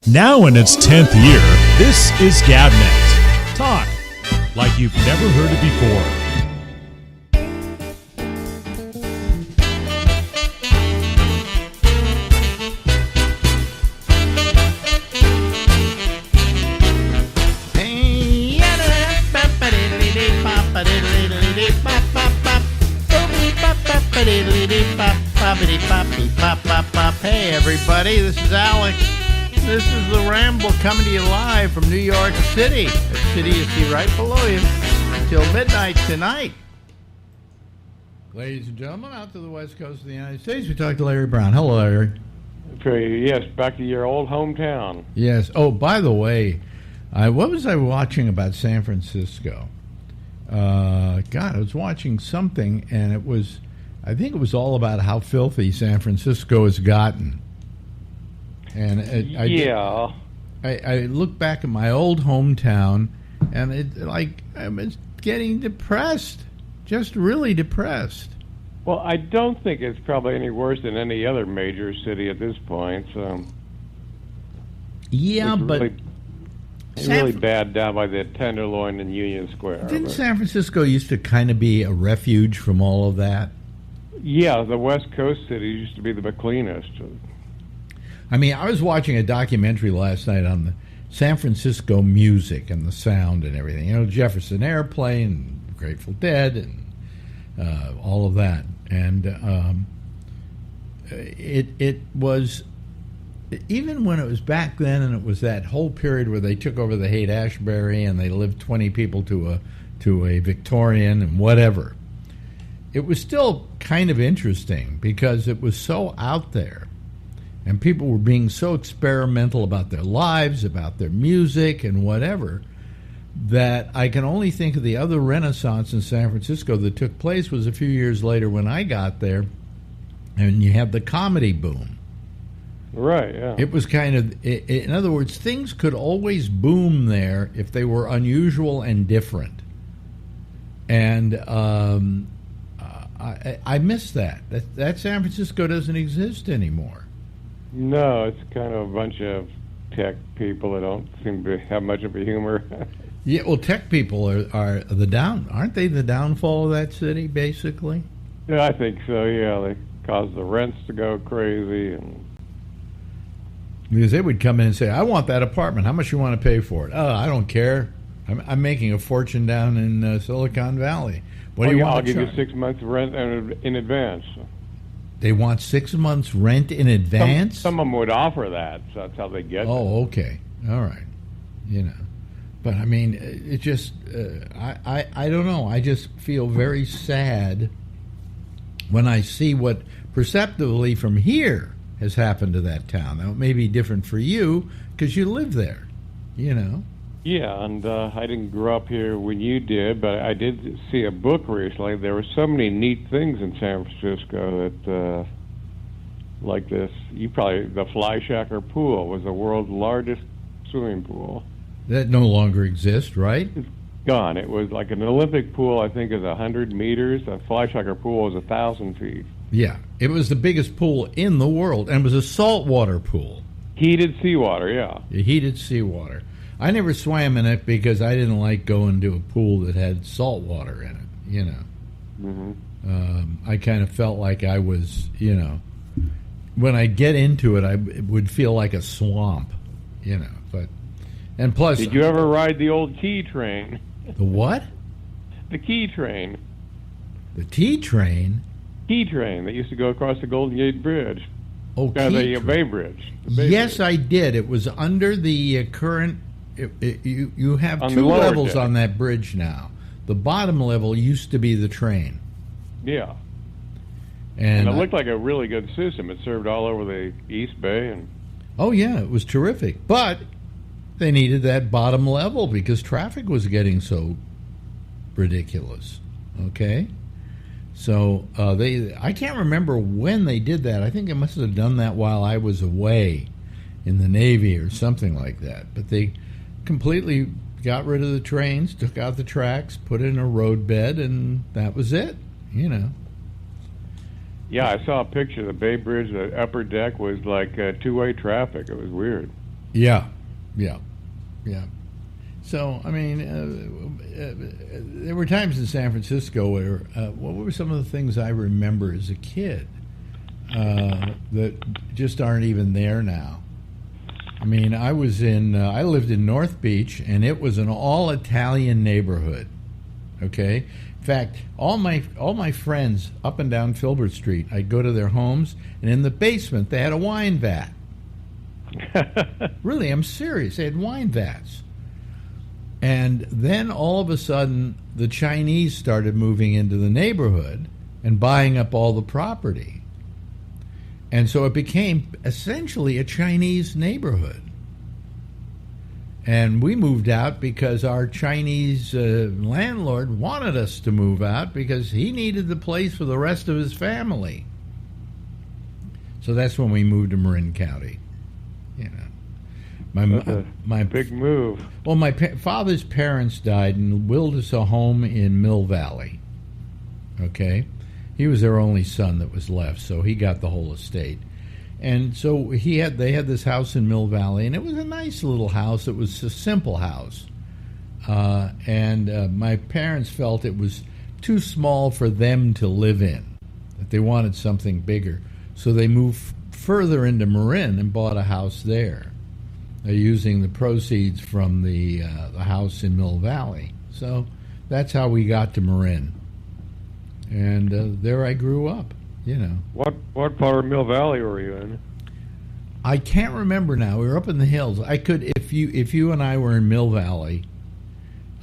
Now in its 10th year, this is GabNet. Talk like you've never heard it before. Hey everybody, this is Alex. This is the Ramble coming to you live from New York City. The city you see right below you until midnight tonight. Ladies and gentlemen, out to the west coast of the United States, we talk to Larry Brown. Hello, Larry. Okay, yes, back to your old hometown. Yes. Oh, by the way, what was I watching about San Francisco? I was watching something, and I think it was all about how filthy San Francisco has gotten. And I look back at my old hometown, and I was getting depressed, just really depressed. Well, I don't think it's probably any worse than any other major city at this point. Yeah, but really bad down by the Tenderloin and Union Square. Didn't San Francisco used to kind of be a refuge from all of that? Yeah, the West Coast cities used to be the cleanest. I mean, I was watching a documentary last night on the San Francisco music and the sound and everything. You know, Jefferson Airplane, Grateful Dead, and all of that. And it was, even when it was back then, and it was that whole period where they took over the Haight-Ashbury and they lived 20 people to a Victorian and whatever. It was still kind of interesting because it was so out there. And people were being so experimental about their lives, about their music and whatever, that I can only think of the other renaissance in San Francisco that took place was a few years later when I got there, and you have the comedy boom. Right, yeah. It was kind of, in other words, things could always boom there if they were unusual and different. And I miss that. That San Francisco doesn't exist anymore. No, it's kind of a bunch of tech people that don't seem to have much of a humor. Yeah, well, tech people are aren't they the downfall of that city, basically? Yeah, I think so, yeah. They cause the rents to go crazy. Because they would come in and say, I want that apartment. How much you want to pay for it? Oh, I don't care. I'm making a fortune down in Silicon Valley. What do you want I'll to give charge? you 6 months rent in advance. They want 6 months rent in advance? Some of them would offer that, so that's how they get it. Oh, okay. All right. You know. But, I mean, it just, I don't know. I just feel very sad when I see what perceptibly from here has happened to that town. Now, it may be different for you because you live there, you know. Yeah, and I didn't grow up here when you did, but I did see a book recently. There were so many neat things in San Francisco that, like this, the Flyshacker Pool was the world's largest swimming pool. That no longer exists, right? It's gone. It was like an Olympic pool, I think, is 100 meters. A Flyshacker Pool was 1,000 feet. Yeah, it was the biggest pool in the world, and it was a saltwater pool. Heated seawater, yeah. Heated seawater. I never swam in it because I didn't like going to a pool that had salt water in it, you know. Mm-hmm. I kind of felt like I was, you know, when I get into it, I would feel like a swamp, you know. And plus... Did you ever ride the old Key train? The what? The Key train. The T train? Key train that used to go across the Golden Gate Bridge. Oh, the Bay Bridge. Yes, I did. It was under the current... You have on two levels on that bridge now. The bottom level used to be the train. Yeah. And it looked like a really good system. It served all over the East Bay. And oh, yeah, it was terrific. But they needed that bottom level because traffic was getting so ridiculous. Okay? So I can't remember when they did that. I think they must have done that while I was away in the Navy or something like that. But they completely got rid of the trains, took out the tracks, put in a roadbed, and that was it, you know. Yeah, I saw a picture of the Bay Bridge. The upper deck was like two-way traffic. It was weird. Yeah, yeah, yeah. So, I mean, there were times in San Francisco where, what were some of the things I remember as a kid that just aren't even there now? I mean, I lived in North Beach, and it was an all-Italian neighborhood, okay? In fact, all my friends up and down Filbert Street, I'd go to their homes, and in the basement, they had a wine vat. Really, I'm serious. They had wine vats. And then all of a sudden, the Chinese started moving into the neighborhood and buying up all the property. And so it became essentially a Chinese neighborhood. And we moved out because our Chinese landlord wanted us to move out because he needed the place for the rest of his family. So that's when we moved to Marin County. You know, my big move. Well, my father's parents died and willed us a home in Mill Valley. Okay, he was their only son that was left, so he got the whole estate. And so they had this house in Mill Valley, and it was a nice little house. It was a simple house, and my parents felt it was too small for them to live in. That they wanted something bigger, so they moved further into Marin and bought a house there, using the proceeds from the house in Mill Valley. So that's how we got to Marin, and there I grew up. You know. What part of Mill Valley were you in? I can't remember now. We were up in the hills. I could, if you and I were in Mill Valley,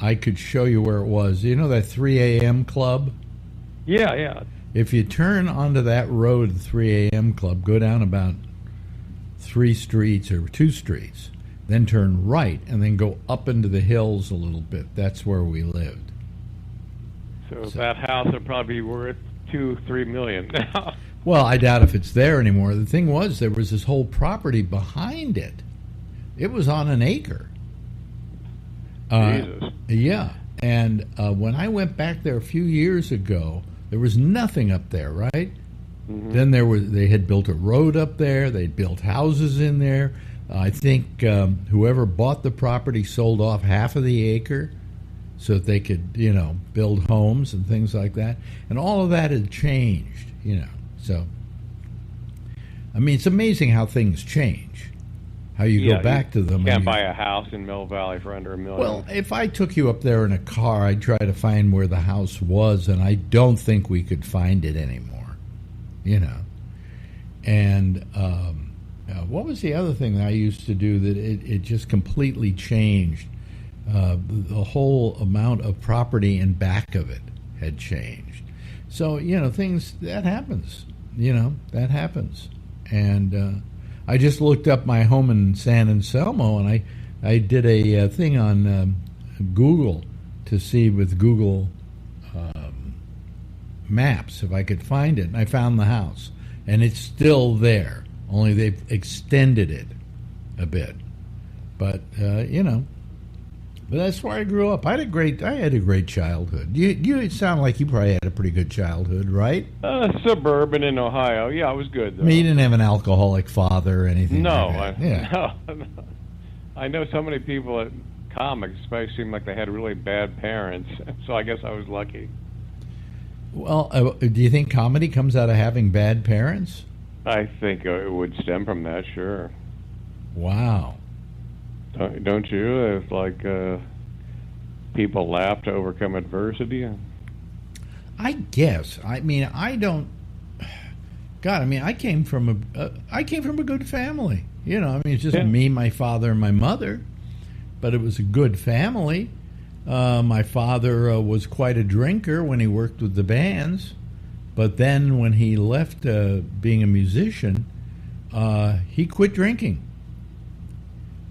I could show you where it was. You know that 3 a.m. club? Yeah, yeah. If you turn onto that road, the 3 a.m. club, go down about 3 streets or 2 streets, then turn right, and then go up into the hills a little bit. That's where we lived. So that house would probably be worth $2-3 million now. Well, I doubt if it's there anymore. The thing was, there was this whole property behind it. It was on an acre. Jesus. Yeah, and when I went back there a few years ago, there was nothing up there, right? Mm-hmm. Then they had built a road up there. They'd built houses in there. I think whoever bought the property sold off half of the acre so that they could, build homes and things like that. And all of that had changed, So, I mean, it's amazing how things change, how you go back to them. You can't buy a house in Mill Valley for under $1 million. Well, if I took you up there in a car, I'd try to find where the house was, and I don't think we could find it anymore, And what was the other thing that I used to do that it just completely changed? The whole amount of property in back of it had changed. So, things, that happens. That happens. And I just looked up my home in San Anselmo, and I did a thing on Google to see with Google Maps if I could find it. And I found the house. And it's still there, only they've extended it a bit. But, But that's where I grew up. I had a great childhood. You sound like you probably had a pretty good childhood, right? Suburban in Ohio. Yeah, it was good, though. I mean, you didn't have an alcoholic father or anything no, like that. No. I know so many people at comics, especially, seem like they had really bad parents, so I guess I was lucky. Well, do you think comedy comes out of having bad parents? I think it would stem from that, sure. Wow. Don't you? It's like people laugh to overcome adversity. I guess. I mean, I don't. God, I mean, I came from a good family. It's just me, my father, and my mother, but it was a good family. My father was quite a drinker when he worked with the bands, but then when he left being a musician, he quit drinking.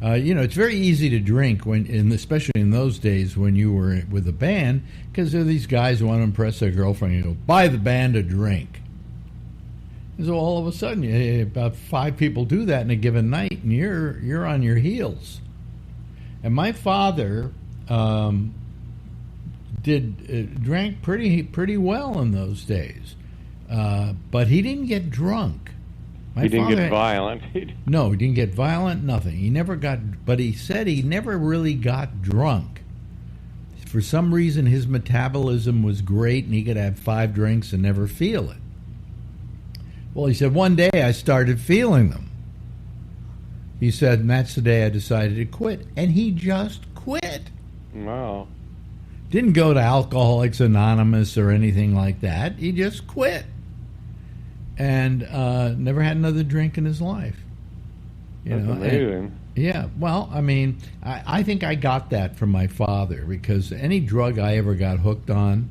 It's very easy to drink especially in those days when you were with a band, because there are these guys who want to impress their girlfriend. You go, buy the band a drink. And so all of a sudden, about 5 people do that in a given night, and you're on your heels. And my father drank pretty well in those days, but he didn't get drunk. He didn't get violent. No, he didn't get violent, nothing. He never got, but he said he never really got drunk. For some reason, his metabolism was great and he could have 5 drinks and never feel it. Well, he said, one day I started feeling them. He said, and that's the day I decided to quit. And he just quit. Wow. Didn't go to Alcoholics Anonymous or anything like that. He just quit. And never had another drink in his life. That's amazing. And, yeah, well, I mean, I think I got that from my father, because any drug I ever got hooked on,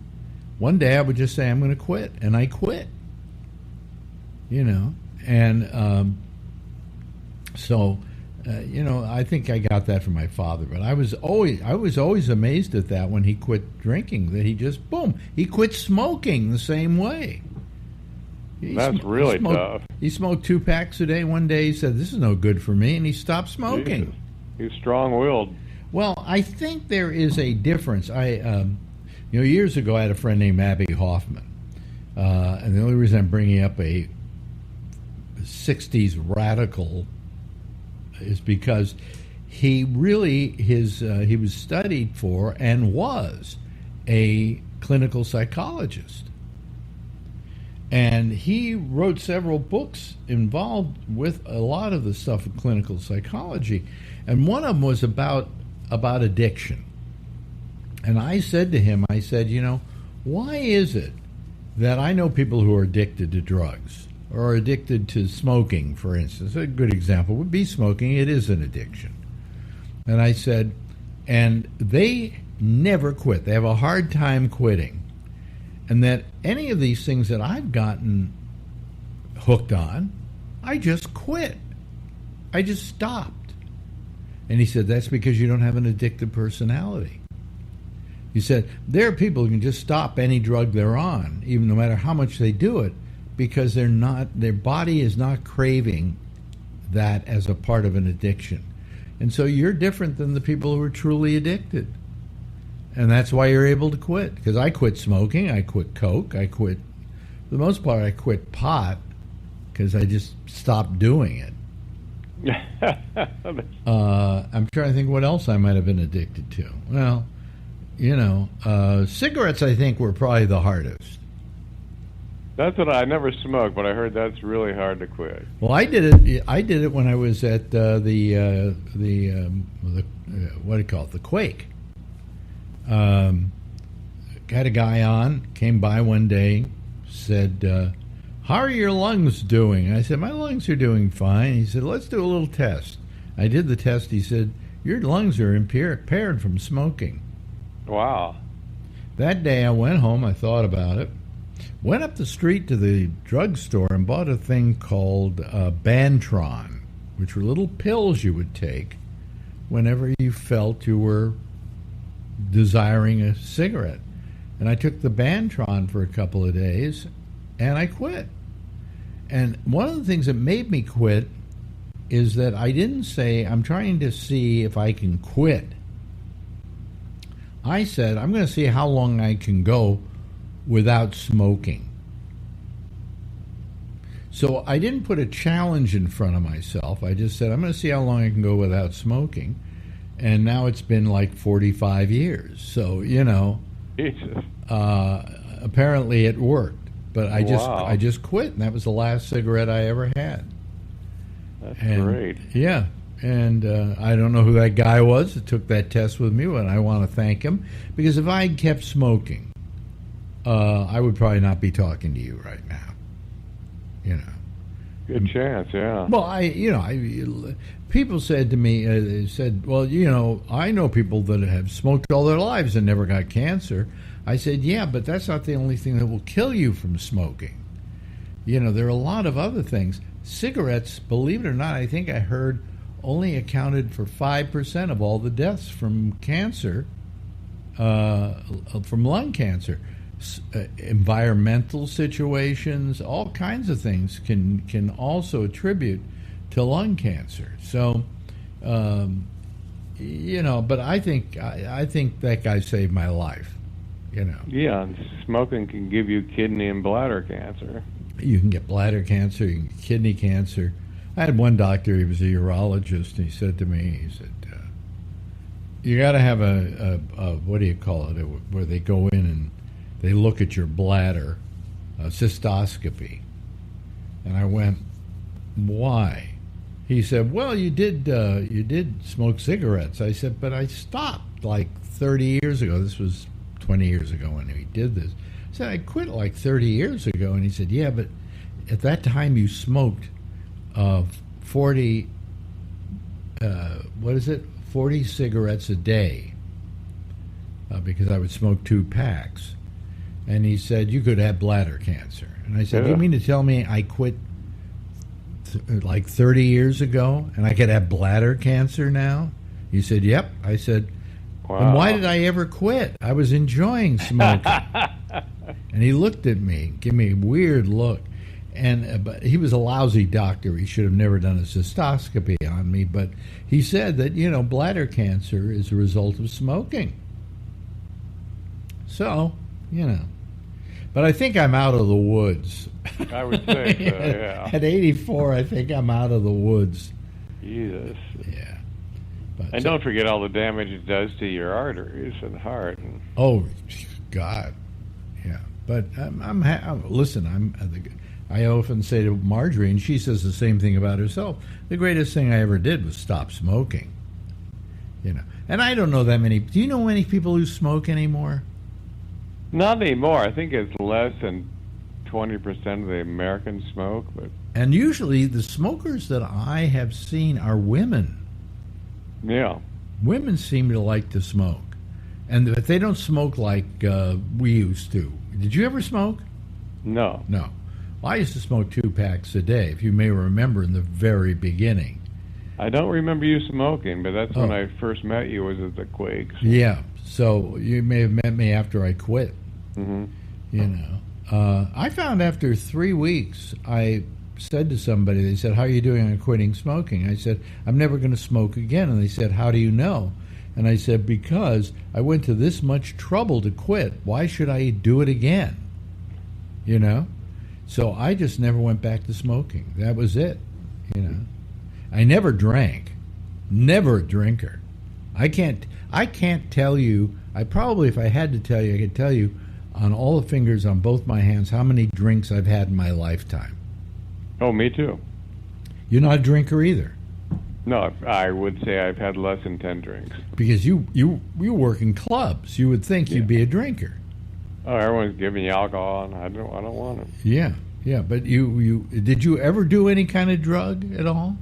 one day I would just say, I'm going to quit. And I quit. And so, I think I got that from my father. But I was always amazed at that when he quit drinking, that he just, boom, he quit smoking the same way. That's really tough. He smoked 2 packs a day. One day he said, this is no good for me, and he stopped smoking. Jesus. He's strong-willed. Well, I think there is a difference. Years ago I had a friend named Abby Hoffman. And the only reason I'm bringing up a 60s radical is because he really, he was studied for and was a clinical psychologist. And he wrote several books involved with a lot of the stuff of clinical psychology. And one of them was about addiction. And I said to him, why is it that I know people who are addicted to drugs or are addicted to smoking, for instance? A good example would be smoking. It is an addiction. And I said, and they never quit. They have a hard time quitting. And that any of these things that I've gotten hooked on, I just quit. I just stopped. And he said, that's because you don't have an addictive personality. He said, there are people who can just stop any drug they're on, even no matter how much they do it, because their body is not craving that as a part of an addiction. And so you're different than the people who are truly addicted. And that's why you're able to quit. Because I quit smoking, I quit coke, for the most part, I quit pot because I just stopped doing it. I'm trying to think what else I might have been addicted to. Well, cigarettes I think were probably the hardest. That's what I never smoked, but I heard that's really hard to quit. Well, I did it. I did it when I was at what do you call it, the Quake. Had a guy on, came by one day, said, how are your lungs doing? I said, my lungs are doing fine. He said, let's do a little test. I did the test. He said, your lungs are impaired from smoking. Wow. That day I went home, I thought about it, went up the street to the drugstore and bought a thing called Bantron, which were little pills you would take whenever you felt you were desiring a cigarette. And I took the Bantron for a couple of days and I quit. And one of the things that made me quit is that I didn't say, I'm trying to see if I can quit. I said, I'm going to see how long I can go without smoking. So I didn't put a challenge in front of myself. I just said, I'm going to see how long I can go without smoking. And now it's been like 45 years. So, Jesus. Apparently it worked. But I just quit, and that was the last cigarette I ever had. That's great. Yeah. And I don't know who that guy was that took that test with me, but I want to thank him. Because if I had kept smoking, I would probably not be talking to you right now. Good chance, yeah. Well, people said to me, well, I know people that have smoked all their lives and never got cancer. I said, yeah, but that's not the only thing that will kill you from smoking. There are a lot of other things. Cigarettes, believe it or not, I think I heard only accounted for 5% of all the deaths from cancer, from lung cancer. Environmental situations, all kinds of things can also attribute to lung cancer. So, but I think that guy saved my life. Yeah, and smoking can give you kidney and bladder cancer. You can get bladder cancer, you can get kidney cancer. I had one doctor, he was a urologist, and he said to me, he said, you got to have a what do you call it, where they go in and they look at your bladder, a cystoscopy. And I went, why? He said, well, you did smoke cigarettes. I said, but I stopped like 30 years ago. This was 20 years ago when he did this. I said, I quit like 30 years ago. And he said, yeah, but at that time you smoked 40 cigarettes a day, because I would smoke 2 packs. And he said, you could have bladder cancer. And I said, you mean to tell me I quit like 30 years ago and I could have bladder cancer now? He said, yep. I said, wow. And why did I ever quit? I was enjoying smoking. And he looked at me, gave me a weird look. And but he was a lousy doctor. He should have never done a cystoscopy on me. But he said that, bladder cancer is a result of smoking. So, But I think I'm out of the woods. I would say so, yeah. At 84, I think I'm out of the woods. Jesus. Yeah. And don't forget all the damage it does to your arteries and heart. Oh, God. Yeah. But listen, I often say to Marjorie, and she says the same thing about herself, the greatest thing I ever did was stop smoking. And I don't know that many. Do you know many people who smoke anymore? Not anymore. I think it's less than 20% of the Americans smoke. And usually the smokers that I have seen are women. Yeah. Women seem to like to smoke. And but they don't smoke like we used to. Did you ever smoke? No. No. Well, I used to smoke 2 packs a day, if you may remember, in the very beginning. I don't remember you smoking, but that's when I first met you, was at the Quakes. Yeah. So you may have met me after I quit. Mm-hmm. I found after 3 weeks, I said to somebody, they said, how are you doing on quitting smoking? I said, I'm never going to smoke again. And they said, how do you know? And I said, because I went to this much trouble to quit. Why should I do it again? So I just never went back to smoking. That was it. I never drank. Never a drinker. I can't tell you. I probably, if I had to tell you, I could tell you on all the fingers on both my hands how many drinks I've had in my lifetime. Oh, me too. You're not a drinker either. No, I would say I've had less than 10 drinks. Because you work in clubs. You would think you'd be a drinker. Oh, everyone's giving you alcohol, and I don't want it. Yeah. But you did you ever do any kind of drug at all?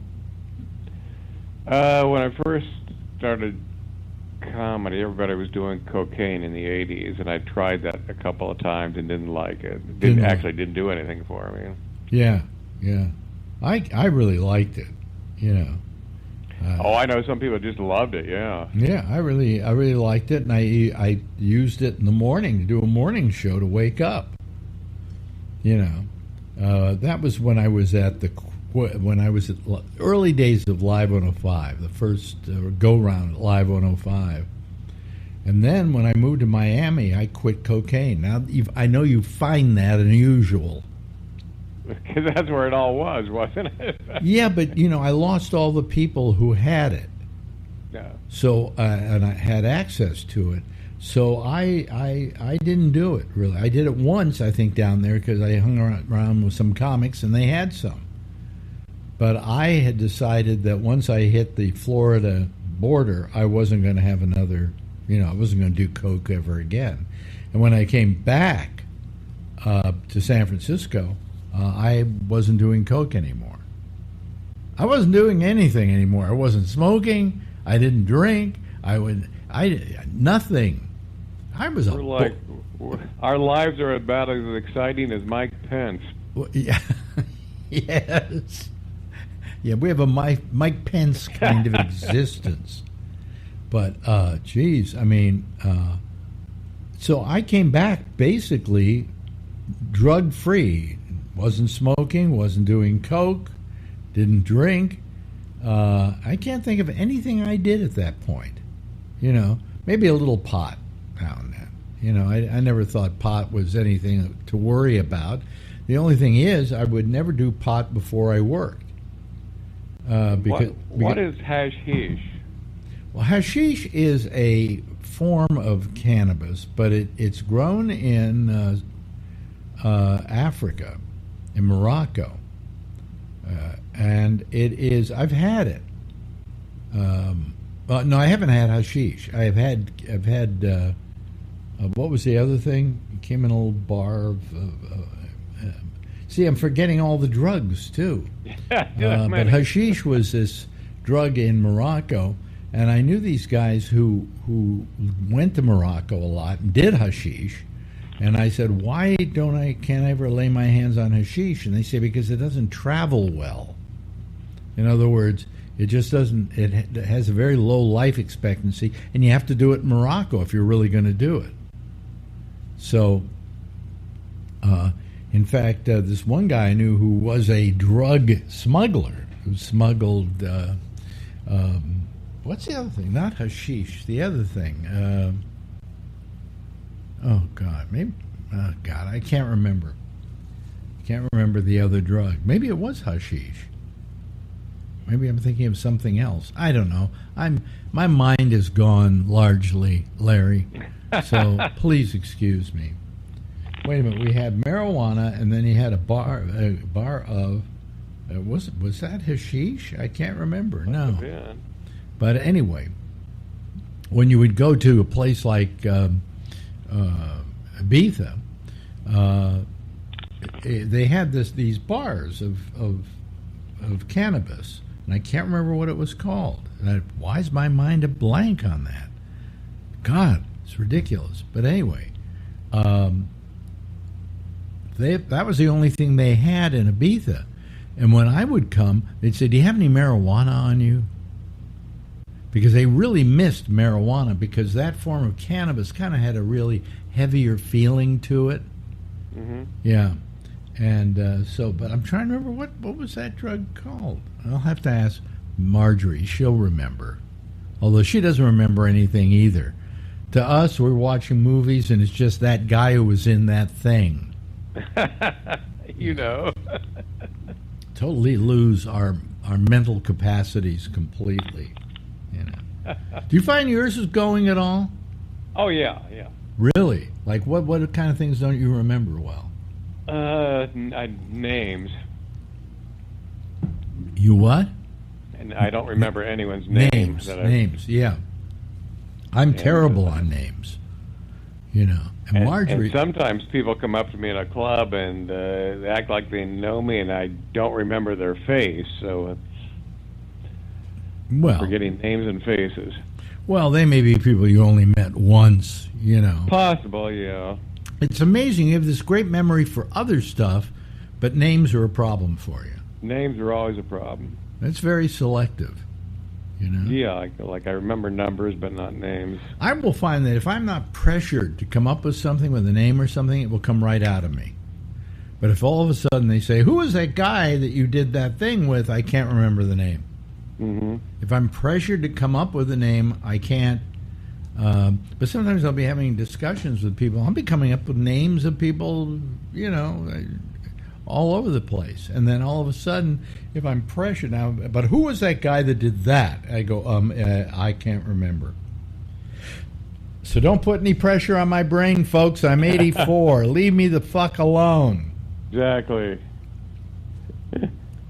When I first started comedy, everybody was doing cocaine in the 80s, and I tried that a couple of times and didn't like it. Didn't do anything for me. Yeah. I really liked it. I know some people just loved it. Yeah. Yeah, I really liked it, and I used it in the morning to do a morning show to wake up. That was when I was at early days of Live 105, the first go-round at Live 105. And then when I moved to Miami, I quit cocaine. Now, I know you find that unusual. Because that's where it all was, wasn't it? Yeah, but, I lost all the people who had it. Yeah. So, and I had access to it. So I didn't do it, really. I did it once, I think, down there because I hung around with some comics and they had some. But I had decided that once I hit the Florida border, I wasn't going to have another, I wasn't going to do coke ever again. And when I came back to San Francisco, I wasn't doing coke anymore. I wasn't doing anything anymore. I wasn't smoking. I didn't drink. Nothing. I was our lives are about as exciting as Mike Pence. Well, yeah. Yes. Yeah, we have a Mike Pence kind of existence. But, geez, so I came back basically drug-free. Wasn't smoking, wasn't doing coke, didn't drink. I can't think of anything I did at that point. Maybe a little pot now and then. I never thought pot was anything to worry about. The only thing is, I would never do pot before I worked. What is hashish? Well, hashish is a form of cannabis, but it's grown in Africa, in Morocco, and it is. I've had it. No, I haven't had hashish. I've had. What was the other thing? It came in a little bar of. See, I'm forgetting all the drugs too. But hashish was this drug in Morocco, and I knew these guys who went to Morocco a lot and did hashish. And I said, why can't I ever lay my hands on hashish? And they say, because it doesn't travel well. In other words, it just doesn't, it has a very low life expectancy, and you have to do it in Morocco if you're really going to do it. So, in fact, this one guy I knew who was a drug smuggler, who smuggled, what's the other thing? Not hashish, the other thing. Oh, God, I can't remember. Can't remember the other drug. Maybe it was hashish. Maybe I'm thinking of something else. I don't know. My mind is gone largely, Larry. So please excuse me. Wait a minute. We had marijuana, and then he had a bar of. Was that hashish? I can't remember. No. But anyway, when you would go to a place like Ibiza, they had these bars of cannabis. And I can't remember what it was called. Why is my mind a blank on that? God, it's ridiculous. But anyway, that was the only thing they had in Ibiza. And when I would come, they'd say, do you have any marijuana on you? Because they really missed marijuana, because that form of cannabis kind of had a really heavier feeling to it. Mm-hmm. Yeah. And but I'm trying to remember what was that drug called? I'll have to ask Marjorie. She'll remember. Although she doesn't remember anything either. To us, we're watching movies, and it's just that guy who was in that thing. You know. Totally lose our mental capacities completely. You know. Do you find yours is going at all? Oh, yeah. Really? Like what kind of things don't you remember well? Names. You what? And I don't remember anyone's names. Names, yeah. I'm terrible on names, you know. And Marjorie. And sometimes people come up to me in a club and they act like they know me, and I don't remember their face. So forgetting names and faces. Well, they may be people you only met once, you know. Possible, yeah. It's amazing. You have this great memory for other stuff, but names are a problem for you. Names are always a problem. That's very selective, you know? Yeah, like I remember numbers, but not names. I will find that if I'm not pressured to come up with something with a name or something, it will come right out of me. But if all of a sudden they say, who was that guy that you did that thing with, I can't remember the name. Mm-hmm. If I'm pressured to come up with a name, I can't. But sometimes I'll be having discussions with people. I'll be coming up with names of people, you know, all over the place. And then all of a sudden, if I'm pressured now, but who was that guy that did that? I go, I can't remember. So don't put any pressure on my brain, folks. I'm 84. Leave me the fuck alone. Exactly.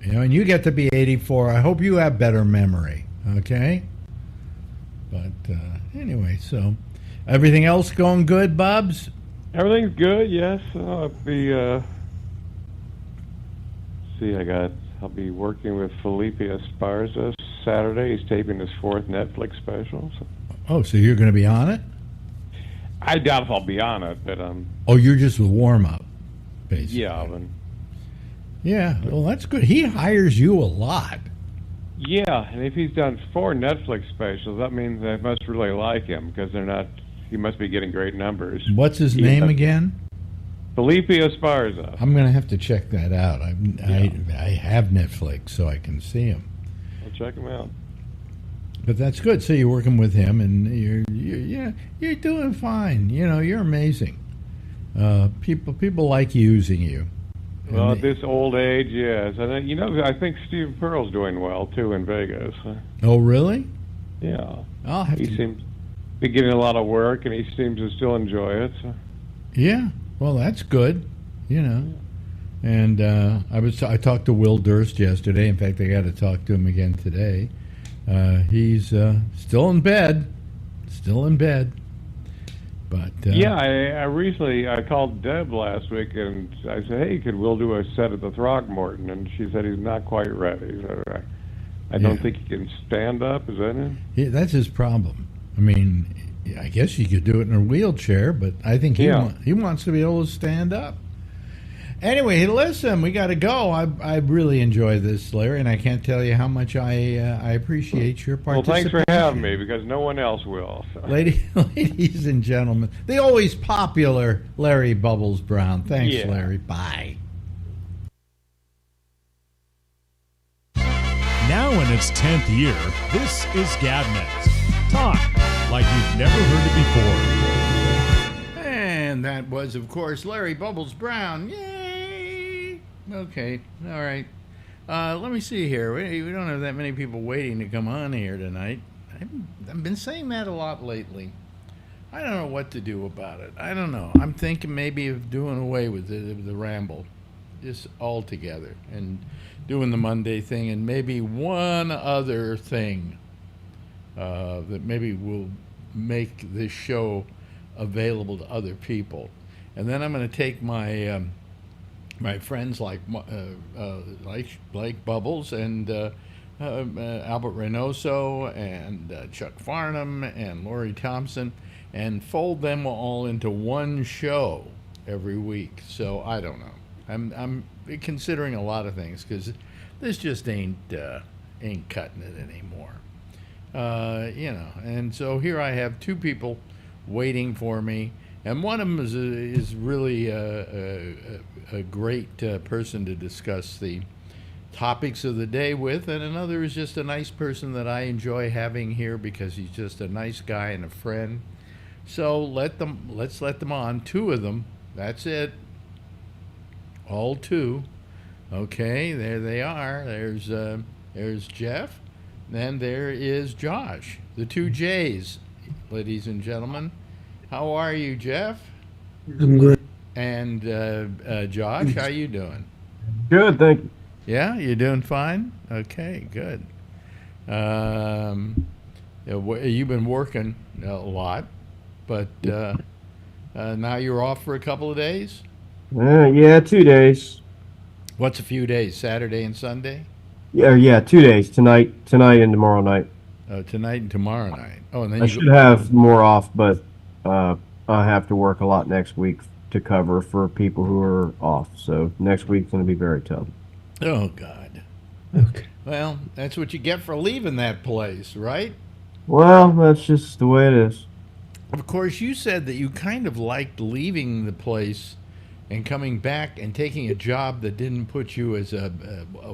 You know, and you get to be 84. I hope you have better memory, okay? But anyway, so everything else going good, Bubs? Everything's good, yes. I'll be I'll be working with Felipe Esparza Saturday. He's taping his 4th Netflix special. So. Oh, so you're going to be on it? I doubt if I'll be on it, but oh, you're just a warm up, basically. Yeah, well, that's good. He hires you a lot. Yeah, and if he's done 4 Netflix specials, that means they must really like him, because he must be getting great numbers. What's his name again? Felipe Esparza. I'm going to have to check that out. I have Netflix, so I can see him. I'll check him out. But that's good. So you're working with him, and you're doing fine. You know, you're amazing. People like using you. Well, at this old age, yes. And I think Steve Pearl's doing well too in Vegas. Oh, really? Yeah. I'll have He to. seems to be getting a lot of work, and he seems to still enjoy it. So. Yeah. Well, that's good. And I talked to Will Durst yesterday. In fact, I got to talk to him again today. He's still in bed. Still in bed. But yeah, I recently called Deb last week and I said, "Hey, could Will do a set at the Throckmorton?" And she said he's not quite ready. So I don't think he can stand up. Is that it? Yeah, that's his problem. I mean, I guess he could do it in a wheelchair, but I think he wants to be able to stand up. Anyway, listen, we got to go. I really enjoy this, Larry, and I can't tell you how much I appreciate your Well, participation. thanks for having me, because no one else will. So. Ladies and gentlemen, the always popular Larry Bubbles Brown. Thanks, Larry. Bye. Now in its 10th year, this is GabNet. Talk like you've never heard it before. And that was, of course, Larry Bubbles Brown. Yay! Okay, all right. Let me see here. We don't have that many people waiting to come on here tonight. I've been saying that a lot lately. I don't know what to do about it. I don't know. I'm thinking maybe of doing away with the Ramble, just altogether, and doing the Monday thing, and maybe one other thing that maybe will make this show available to other people. And then I'm going to take my my friends like Bubbles and Albert Reynoso and Chuck Farnham and Lori Thompson, and fold them all into one show every week. So I don't know. I'm considering a lot of things, because this just ain't cutting it anymore. And so here I have two people waiting for me, and one of them is really a great person to discuss the topics of the day with, and another is just a nice person that I enjoy having here because he's just a nice guy and a friend. So let's let them on. Two of them. That's it. All two. Okay, there they are. There's Jeff, and there is Josh. The two J's, ladies and gentlemen. How are you, Jeff? I'm good. And Josh, how you doing? Good, thank you. Yeah, you're doing fine? Okay, good. You've been working a lot, but now you're off for a couple of days? Yeah, 2 days. What's a few days? Saturday and Sunday? Yeah, 2 days. Tonight and tomorrow night. Tonight and tomorrow night. Oh, and then I should have more off, but I have to work a lot next week to cover for people who are off. So next week's going to be very tough. Oh, God. Okay. Well, that's what you get for leaving that place, right? Well, that's just the way it is. Of course, you said that you kind of liked leaving the place and coming back and taking a job that didn't put you as a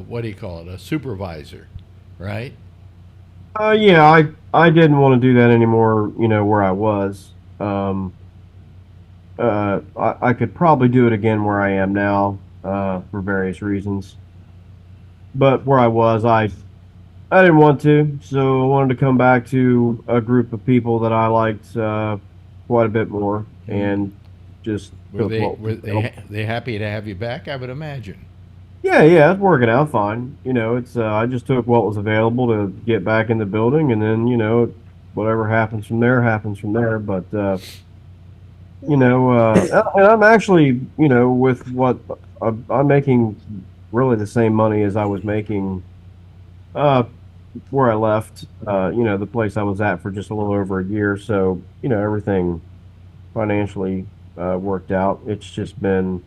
what do you call it, a supervisor, right? Yeah, I didn't want to do that anymore, where I was. I could probably do it again where I am now, for various reasons. But where I was, I didn't want to, so I wanted to come back to a group of people that I liked quite a bit more, and just were they happy to have you back? I would imagine. Yeah, it's working out fine. It's I just took what was available to get back in the building, and then whatever happens from there happens from there. But and I'm actually with what I'm making really the same money as I was making where I left, the place I was at for just a little over a year. So, everything financially worked out. It's just a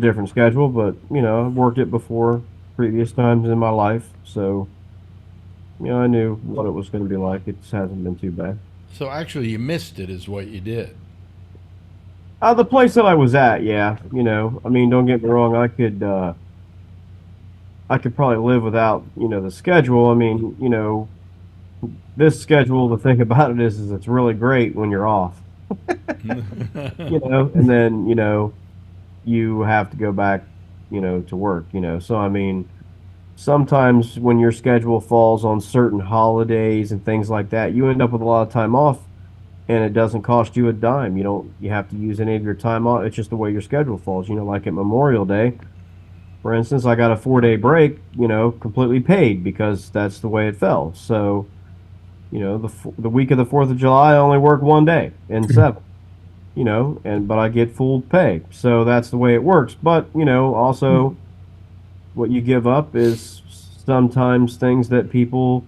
different schedule, but, I've worked it before previous times in my life. So, I knew what it was going to be like. It just hasn't been too bad. So actually you missed it is what you did. The place that I was at, yeah. Don't get me wrong. I could probably live without, the schedule. This schedule, the thing about it is it's really great when you're off. And then, you have to go back to work. So I mean, sometimes when your schedule falls on certain holidays and things like that, you end up with a lot of time off, and it doesn't cost you a dime. You have to use any of your time off. It's just the way your schedule falls. Like at Memorial Day, for instance, I got a 4-day break, completely paid because that's the way it fell. So, the week of the 4th of July, I only work one day in 7, but I get full pay. So that's the way it works. But, also what you give up is sometimes things that people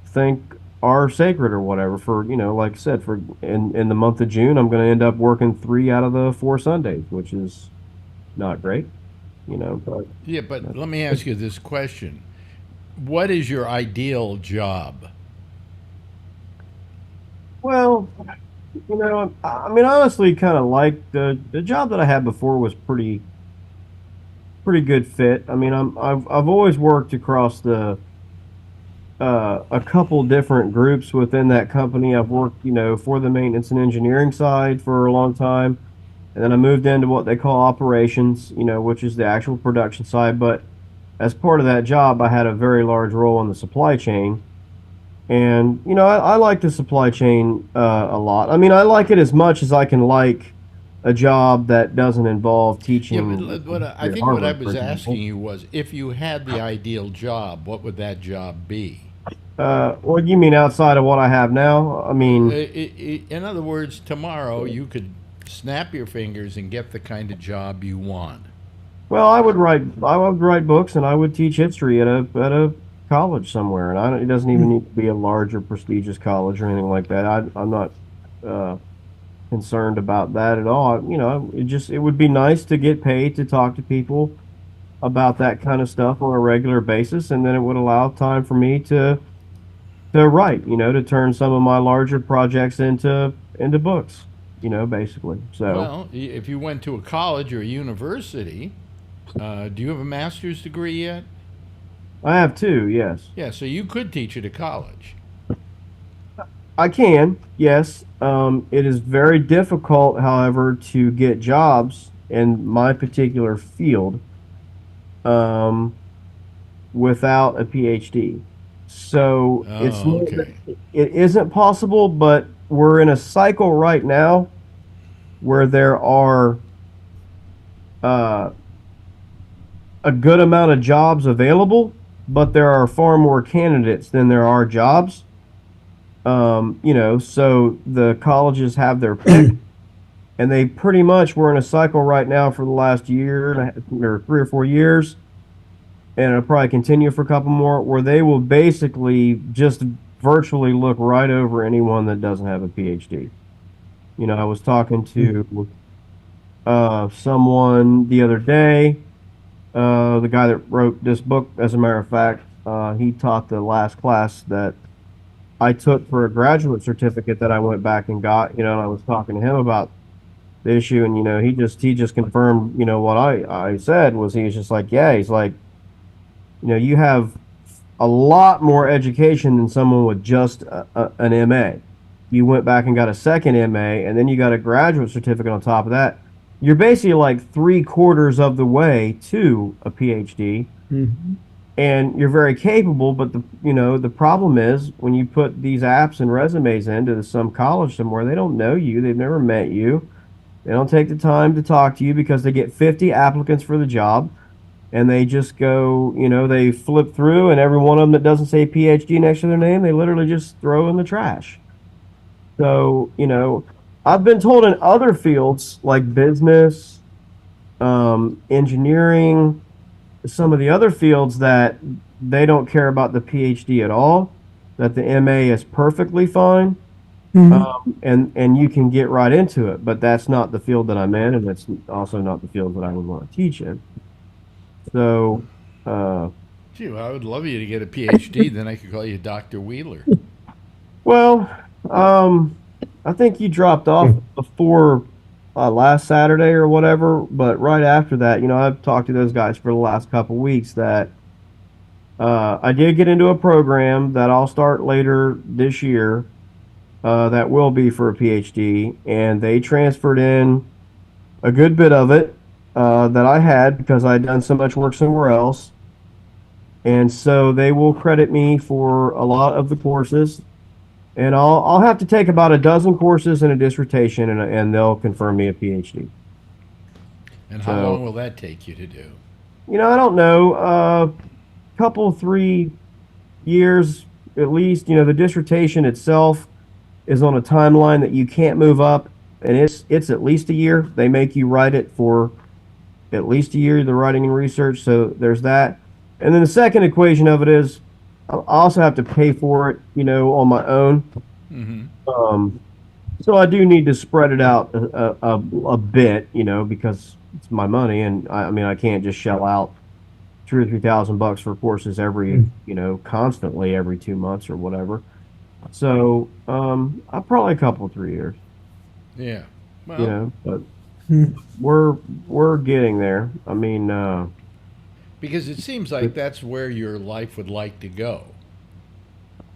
think are sacred or whatever. For, like I said, for in the month of June, I'm going to end up working 3 out of the 4 Sundays, which is not great. But Yeah, but let me ask you this question. What is your ideal job? well, I mean, honestly, kind of like the job that I had before was pretty good fit. I mean, I've always worked across a couple different groups within that company. I've worked, for the maintenance and engineering side for a long time, and then I moved into what they call operations, which is the actual production side. But as part of that job, I had a very large role in the supply chain. And, I like the supply chain a lot. I mean, I like it as much as I can like a job that doesn't involve Yeah, teaching but I at think what I Harvard, for was example. asking you was if you had the ideal job, what would that job be? What do you mean outside of what I have now? I mean, In other words, tomorrow you could snap your fingers and get the kind of job you want. well, I would write books and I would teach history at a college somewhere, and it doesn't even need to be a large or prestigious college or anything like that. I'm not uh, concerned about that at all. It would be nice to get paid to talk to people about that kind of stuff on a regular basis, and then it would allow time for me to write, to turn some of my larger projects into books, basically. So Well, if you went to a college or a university, do you have a master's degree yet? I have two, yes. Yeah, so you could teach at a college. I can, yes. It is very difficult, however, to get jobs in my particular field um, without a PhD. So Oh, okay. it isn't possible, but we're in a cycle right now where there are uh, a good amount of jobs available, but there are far more candidates than there are jobs. So the colleges have their pick, and they pretty much we're in a cycle right now for the last year and or 3 or 4 years, and it'll probably continue for a couple more, where they will basically just virtually look right over anyone that doesn't have a PhD. I was talking to someone the other day, the guy that wrote this book, as a matter of fact, he taught the last class that I took for a graduate certificate that I went back and got, and I was talking to him about the issue, and he just confirmed, what I said was he was just like, yeah, he's like, you have a lot more education than someone with just an MA. You went back and got a second MA, and then you got a graduate certificate on top of that. You're basically like 3/4 of the way to a PhD, and you're very capable. But the problem is when you put these apps and resumes into some college somewhere, they don't know you, they've never met you, they don't take the time to talk to you because they get 50 applicants for the job, and they just go, they flip through, and every one of them that doesn't say PhD next to their name, they literally just throw in the trash. So, I've been told in other fields like business, engineering, some of the other fields that they don't care about the PhD at all, that the MA is perfectly fine, and you can get right into it. But that's not the field that I'm in, and it's also not the field that I would want to teach in. So, Gee, well, I would love you to get a PhD, then I could call you Dr. Wheeler. well, I think you dropped off before last Saturday or whatever, but right after that, I've talked to those guys for the last couple weeks that I did get into a program that I'll start later this year that will be for a PhD, and they transferred in a good bit of it, that I had because I had done so much work somewhere else. And so they will credit me for a lot of the courses. And I'll have to take about a dozen courses and a dissertation, and they'll confirm me a PhD. And how So, long will that take you to do? I don't know, couple 3 years at least. The dissertation itself is on a timeline that you can't move up, and it's at least a year. They make you write it for at least a year, the writing and research. So there's that. And then the second equation of it is I also have to pay for it, on my own. Um, so I do need to spread it out a bit, because it's my money, and I mean I can't just shell out 2 or 3 thousand bucks for courses every, constantly every 2 months or whatever. So probably a couple 3 years, Yeah. Well, but we're getting there. I mean, because it seems like that's where your life would like to go.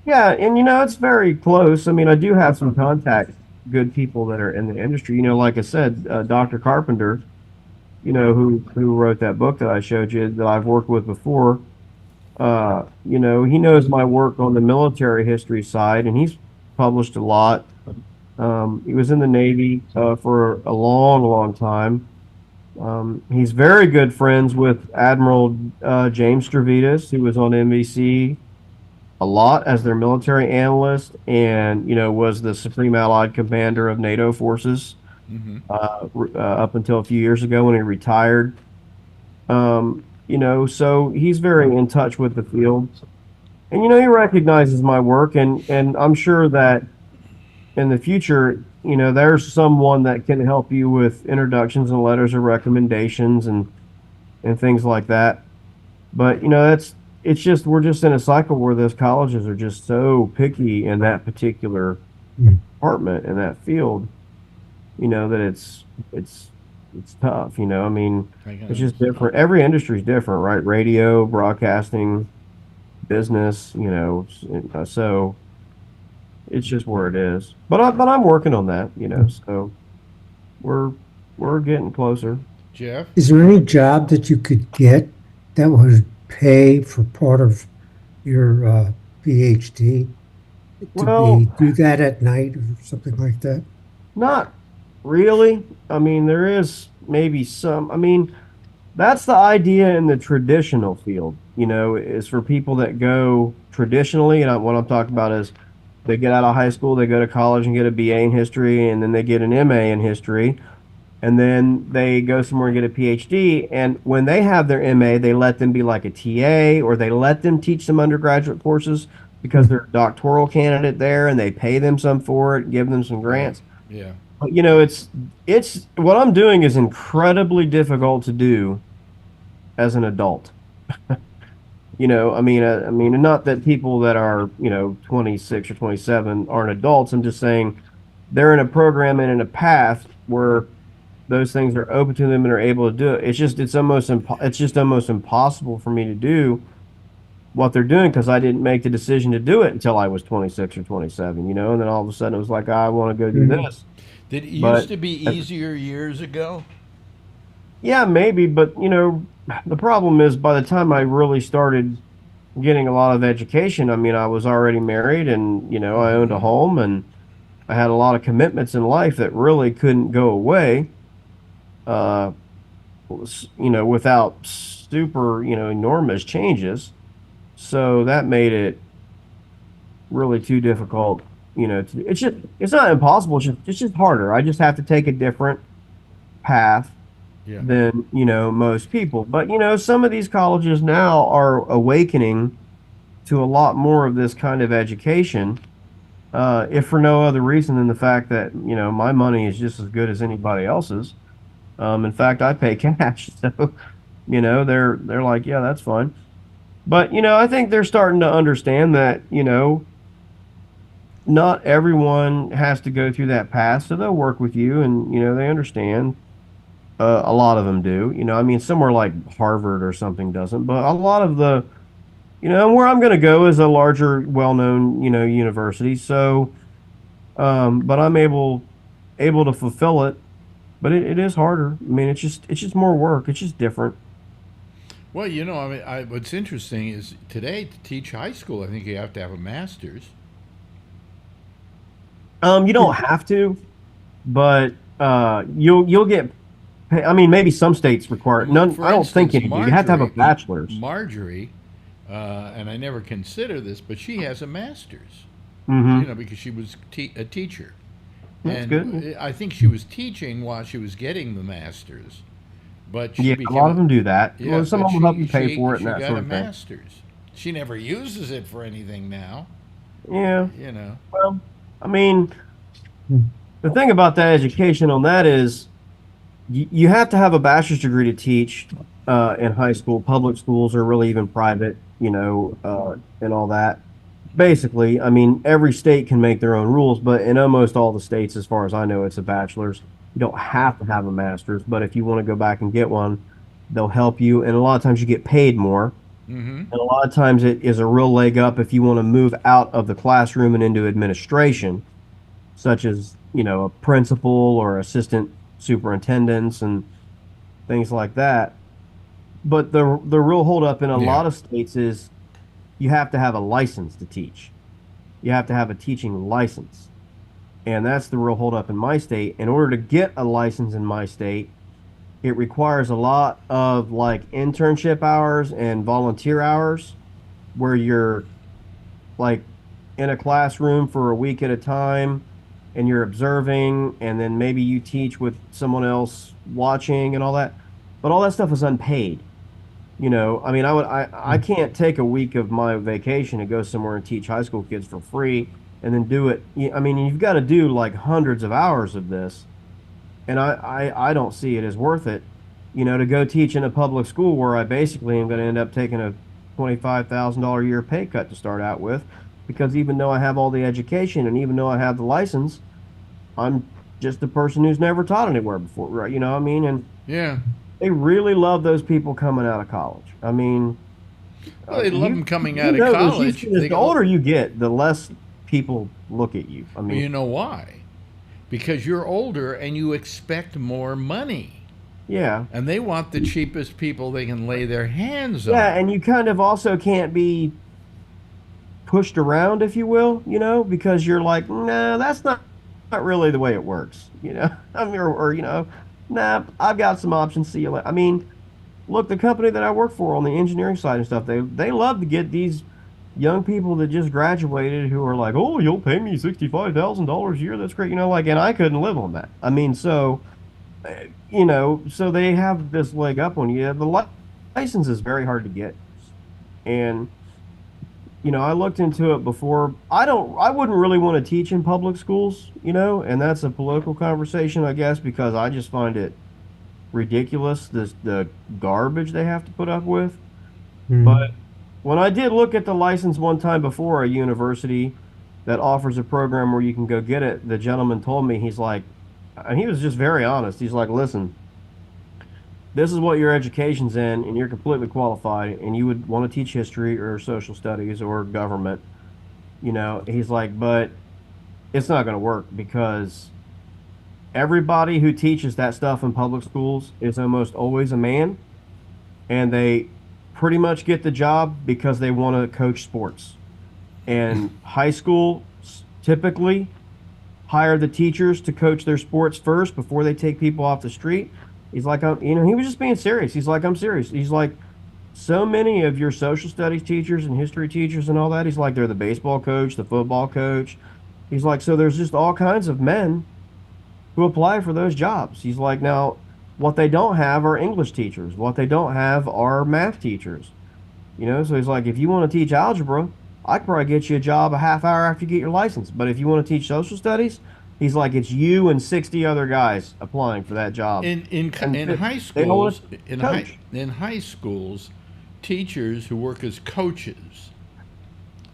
yeah, and it's very close. I mean, I do have some contact, good people that are in the industry. Like I said, Dr. Carpenter, who wrote that book that I showed you that I've worked with before. He knows my work on the military history side, and he's published a lot. He was in the Navy for a long, long time. He's very good friends with Admiral James Stervitas, who was on NBC a lot as their military analyst, and was the Supreme Allied Commander of NATO forces up until a few years ago when he retired. So he's very in touch with the field, and he recognizes my work, and I'm sure that in the future, there's someone that can help you with introductions and letters of recommendations and things like that. But it's just we're just in a cycle where those colleges are just so picky in that particular department in that field, that it's tough. I mean, it's just different. Every industry is different, right? Radio, broadcasting, business, so it's just where it is. But I'm working on that, so we're getting closer. Jeff? Is there any job that you could get that would pay for part of your PhD Well, do that at night or something like that? not really. I mean, there is maybe some. I mean, that's the idea in the traditional field, is for people that go traditionally. And what I'm talking about is they get out of high school, they go to college and get a BA in history, and then they get an MA in history. And then they go somewhere and get a PhD. And when they have their MA, they let them be like a TA, or they let them teach some undergraduate courses because they're a doctoral candidate there, and they pay them some for it, give them some grants. Yeah. But it's what I'm doing is incredibly difficult to do as an adult. I mean, and not that people that are 26 or 27 aren't adults. I'm just saying they're in a program and in a path where those things are open to them and are able to do it. It's just almost impossible for me to do what they're doing because I didn't make the decision to do it until I was 26 or 27. And then all of a sudden it was like, I want to go do this. Did it used to be easier years ago? Yeah, maybe, but the problem is by the time I really started getting a lot of education, I mean, I was already married, and I owned a home, and I had a lot of commitments in life that really couldn't go away, without super, enormous changes. So that made it really too difficult. It's not impossible. It's just harder. I just have to take a different path than most people. But some of these colleges now are awakening to a lot more of this kind of education, if for no other reason than the fact that my money is just as good as anybody else's. In fact, I pay cash, so they're like, yeah, that's fine. But I think they're starting to understand that not everyone has to go through that path, so they'll work with you, and they understand. A lot of them do. I mean, somewhere like Harvard or something doesn't, but a lot of the, where I'm going to go is a larger, well-known, university. So, but I'm able to fulfill it, but it is harder. I mean, it's just more work. It's just different. Well, I mean, what's interesting is today to teach high school, I think you have to have a master's. You don't have to, but you'll get. I mean, maybe some states require it. None. For I don't think instance, any do. You have to have a Marjorie, bachelor's. Marjorie, and I never consider this, but she has a master's. Mm-hmm. Because she was a teacher, That's and good. I think she was teaching while she was getting the master's. But she Yeah, a became lot of them do that. yeah, Well, some but of them help you pay for it she and that got sort a of thing. master's. She never uses it for anything now. Yeah. You know. Well, I mean, Hmm. the thing about that education on that is you have to have a bachelor's degree to teach in high school, public schools, or really even private, and all that. Basically, I mean, every state can make their own rules, but in almost all the states, as far as I know, it's a bachelor's. You don't have to have a master's, but if you want to go back and get one, they'll help you. And a lot of times you get paid more. Mm-hmm. And a lot of times it is a real leg up if you want to move out of the classroom and into administration, such as, a principal or assistant superintendents and things like that. But the real holdup in a Yeah. lot of states is you have to have a license to teach. You have to have a teaching license. And that's the real holdup in my state. In order to get a license in my state, it requires a lot of like internship hours and volunteer hours where you're like in a classroom for a week at a time and you're observing and then maybe you teach with someone else watching and all that. But all that stuff is unpaid. I mean, I can't take a week of my vacation and go somewhere and teach high school kids for free and then do it. I mean, you've got to do like hundreds of hours of this, and I don't see it as worth it, to go teach in a public school where I basically am going to end up taking a $25,000 a year pay cut to start out with, because even though I have all the education and even though I have the license, I'm just a person who's never taught anywhere before, right? You know what I mean? And Yeah. they really love those people coming out of college. I mean, Well, they love them coming out of know, college. the older you get, the less people look at you. I mean, You know why? Because you're older and you expect more money. yeah. And they want the cheapest people they can lay their hands on. Yeah, and you kind of also can't be pushed around, if you will, because you're like, nah, that's not really the way it works, I mean, nah, I've got some options. See you later. I mean, look, the company that I work for on the engineering side and stuff, they love to get these young people that just graduated who are like, oh, you'll pay me $65,000 a year. That's great, and I couldn't live on that. I mean, so, so they have this leg up on you. The license is very hard to get, and I looked into it before. I wouldn't really want to teach in public schools, and that's a political conversation, I guess, because I just find it ridiculous, the garbage they have to put up with. Hmm. But when I did look at the license one time before a university that offers a program where you can go get it, the gentleman told me, he's like, and he was just very honest. He's like, listen, this is what your education's in, and you're completely qualified, and you would want to teach history or social studies or government. He's like, but it's not going to work because everybody who teaches that stuff in public schools is almost always a man, and they pretty much get the job because they want to coach sports. And high school typically hire the teachers to coach their sports first before they take people off the street. He's like, he was just being serious. He's like, I'm serious. He's like, so many of your social studies teachers and history teachers and all that, he's like, they're the baseball coach, the football coach. He's like, so there's just all kinds of men who apply for those jobs. He's like, now, what they don't have are English teachers. What they don't have are math teachers. So he's like, if you want to teach algebra, I could probably get you a job a half hour after you get your license. But if you want to teach social studies, he's like, it's you and 60 other guys applying for that job. In high they don't want schools, to coach. in high schools, teachers who work as coaches,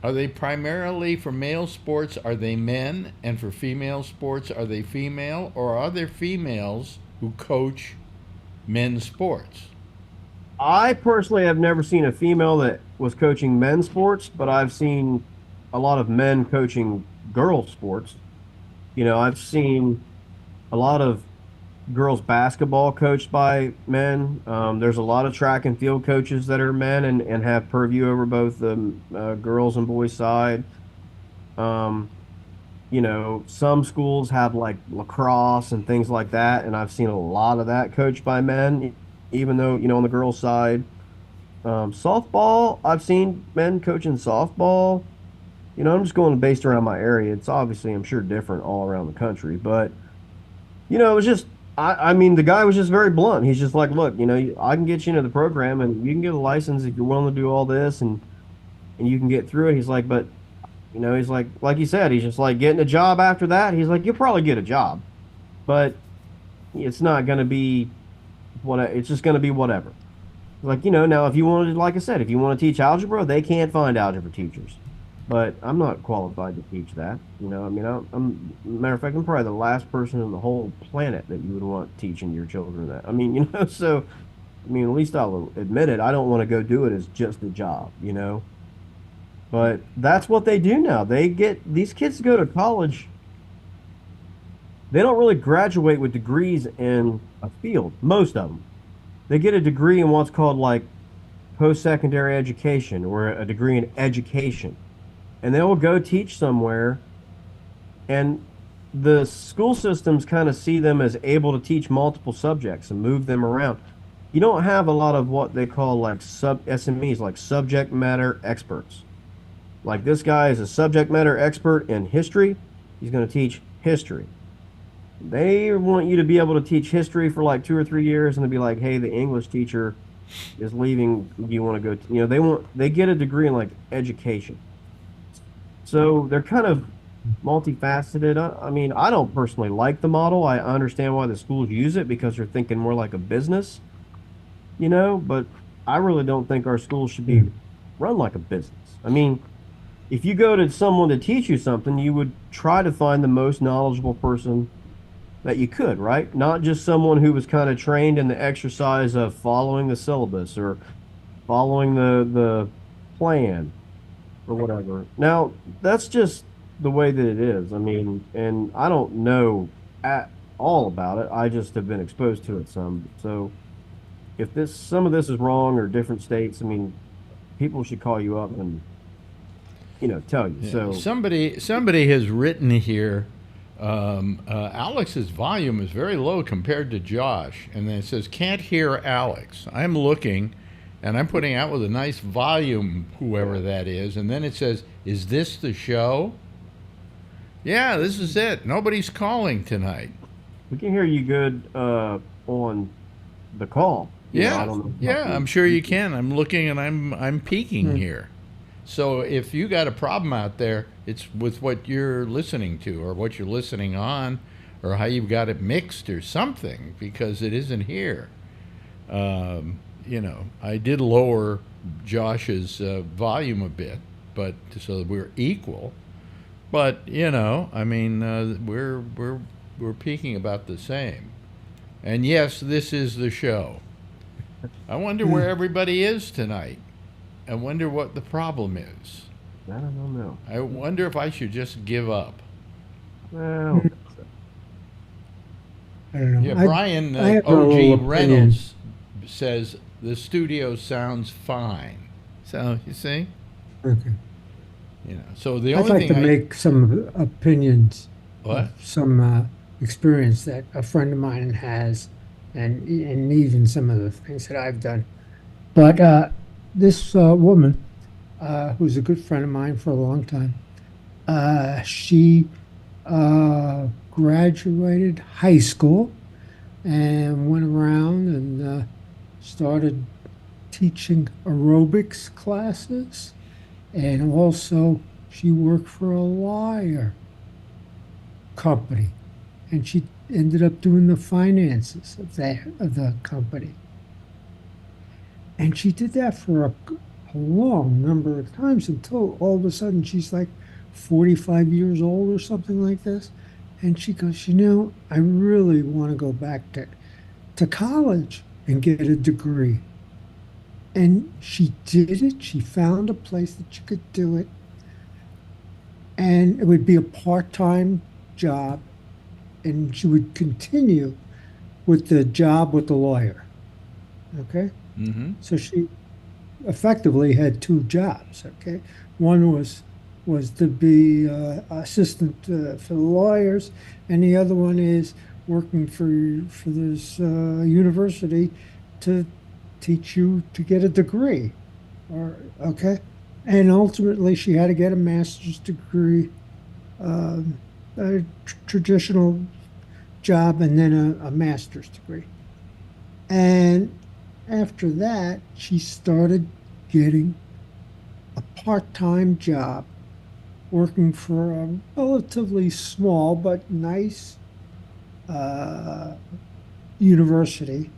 are they primarily for male sports? Are they men? And for female sports, are they female? Or are there females who coach men's sports? I personally have never seen a female that was coaching men's sports, but I've seen a lot of men coaching girls' sports. I've seen a lot of girls basketball coached by men. There's a lot of track and field coaches that are men and have purview over both the girls and boys side. Um, some schools have like lacrosse and things like that, and I've seen a lot of that coached by men, even though, on the girls' side. Softball, I've seen men coaching softball. I'm just going based around my area. It's obviously, I'm sure, different all around the country, but it was just, I mean, the guy was just very blunt. He's just like, look, I can get you into the program and you can get a license if you're willing to do all this and you can get through it. He's like, but, he's like you said, he's just like getting a job after that. He's like, you'll probably get a job, but it's not going to be it's just going to be whatever. Like, now if you wanted, like I said, if you want to teach algebra, they can't find algebra teachers. But I'm not qualified to teach that. I mean, matter of fact, I'm probably the last person on the whole planet that you would want teaching your children that. I mean, so, I mean, at least I'll admit it. I don't want to go do it as just a job. But that's what they do now. These kids go to college. They don't really graduate with degrees in a field, most of them. They get a degree in what's called like post-secondary education or a degree in education. And they will go teach somewhere, and the school systems kind of see them as able to teach multiple subjects and move them around. You don't have a lot of what they call like SMEs, like subject matter experts. Like this guy is a subject matter expert in history. He's going to teach history. They want you to be able to teach history for like 2 or 3 years, and they'll be like, hey, the English teacher is leaving. Do you want to go? They get a degree in like education. So they're kind of multifaceted. I mean, I don't personally like the model. I understand why the schools use it because they're thinking more like a business, but I really don't think our schools should be run like a business. I mean, if you go to someone to teach you something, you would try to find the most knowledgeable person that you could, right? Not just someone who was kind of trained in the exercise of following the syllabus or following the plan or whatever. Now, that's just the way that it is. I mean, and I don't know at all about it. I just have been exposed to it some. So if some of this is wrong or different states, I mean, people should call you up and tell you. Yeah. So somebody has written here. Alex's volume is very low compared to Josh, and then it says can't hear Alex. I'm looking, and I'm putting out with a nice volume, whoever that is, and then it says, is this the show? Yeah, this is it. Nobody's calling tonight. We can hear you good on the call. Yeah, I don't know. yeah, I'm sure you can. I'm looking, and I'm peeking here. So if you got a problem out there, it's with what you're listening to or what you're listening on or how you've got it mixed or something, because it isn't here. I did lower Josh's volume a bit, but so that we're equal. But I mean, we're peaking about the same. And yes, this is the show. I wonder where everybody is tonight. I wonder what the problem is. I don't know. I wonder if I should just give up. Well, I don't know. Yeah, Brian I have a little OG Reynolds says the studio sounds fine. So you see, Okay. So the I'd only like thing to make some opinions, what? some experience that a friend of mine has, and even some of the things that I've done. But this woman, who's a good friend of mine for a long time, she graduated high school and went around and started teaching aerobics classes, and also she worked for a lawyer company, and she ended up doing the finances of the company. And she did that for a long number of times until all of a sudden she's like 45 years old or something like this. And she goes, I really want to go back to college and get a degree. And she did it. She found a place that she could do it. And it would be a part-time job. And she would continue with the job with the lawyer. Okay, Mm-hmm. so she effectively had two jobs. Okay, one was to be assistant for the lawyers, and the other one is working for this university to teach you to get a degree. Or okay, and ultimately she had to get a master's degree, a traditional job, and then a master's degree. And after that, she started getting a part-time job working for a relatively small but nice uh, university.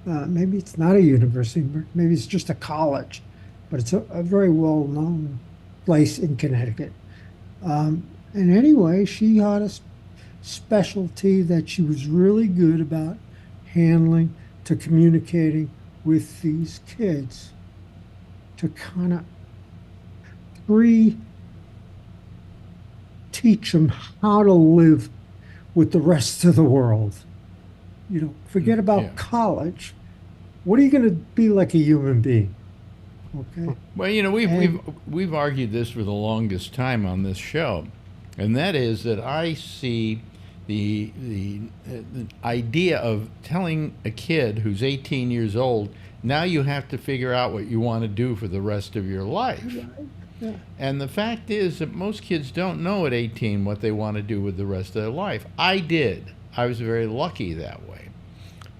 Maybe it's not a university, but maybe it's just a college, but it's a very well-known place in Connecticut. And anyway, she had a specialty that she was really good about handling, to communicating with these kids, to kind of pre teach them how to live with the rest of the world. You know, forget about Yeah. college. What are you going to be like a human being? Okay. Well, you know, we've And we've argued this for the longest time on this show, and that is that I see the idea of telling a kid who's 18 years old, now you have to figure out what you want to do for the rest of your life. yeah, And the fact is that most kids don't know at 18 what they want to do with the rest of their life. I did. I was very lucky that way.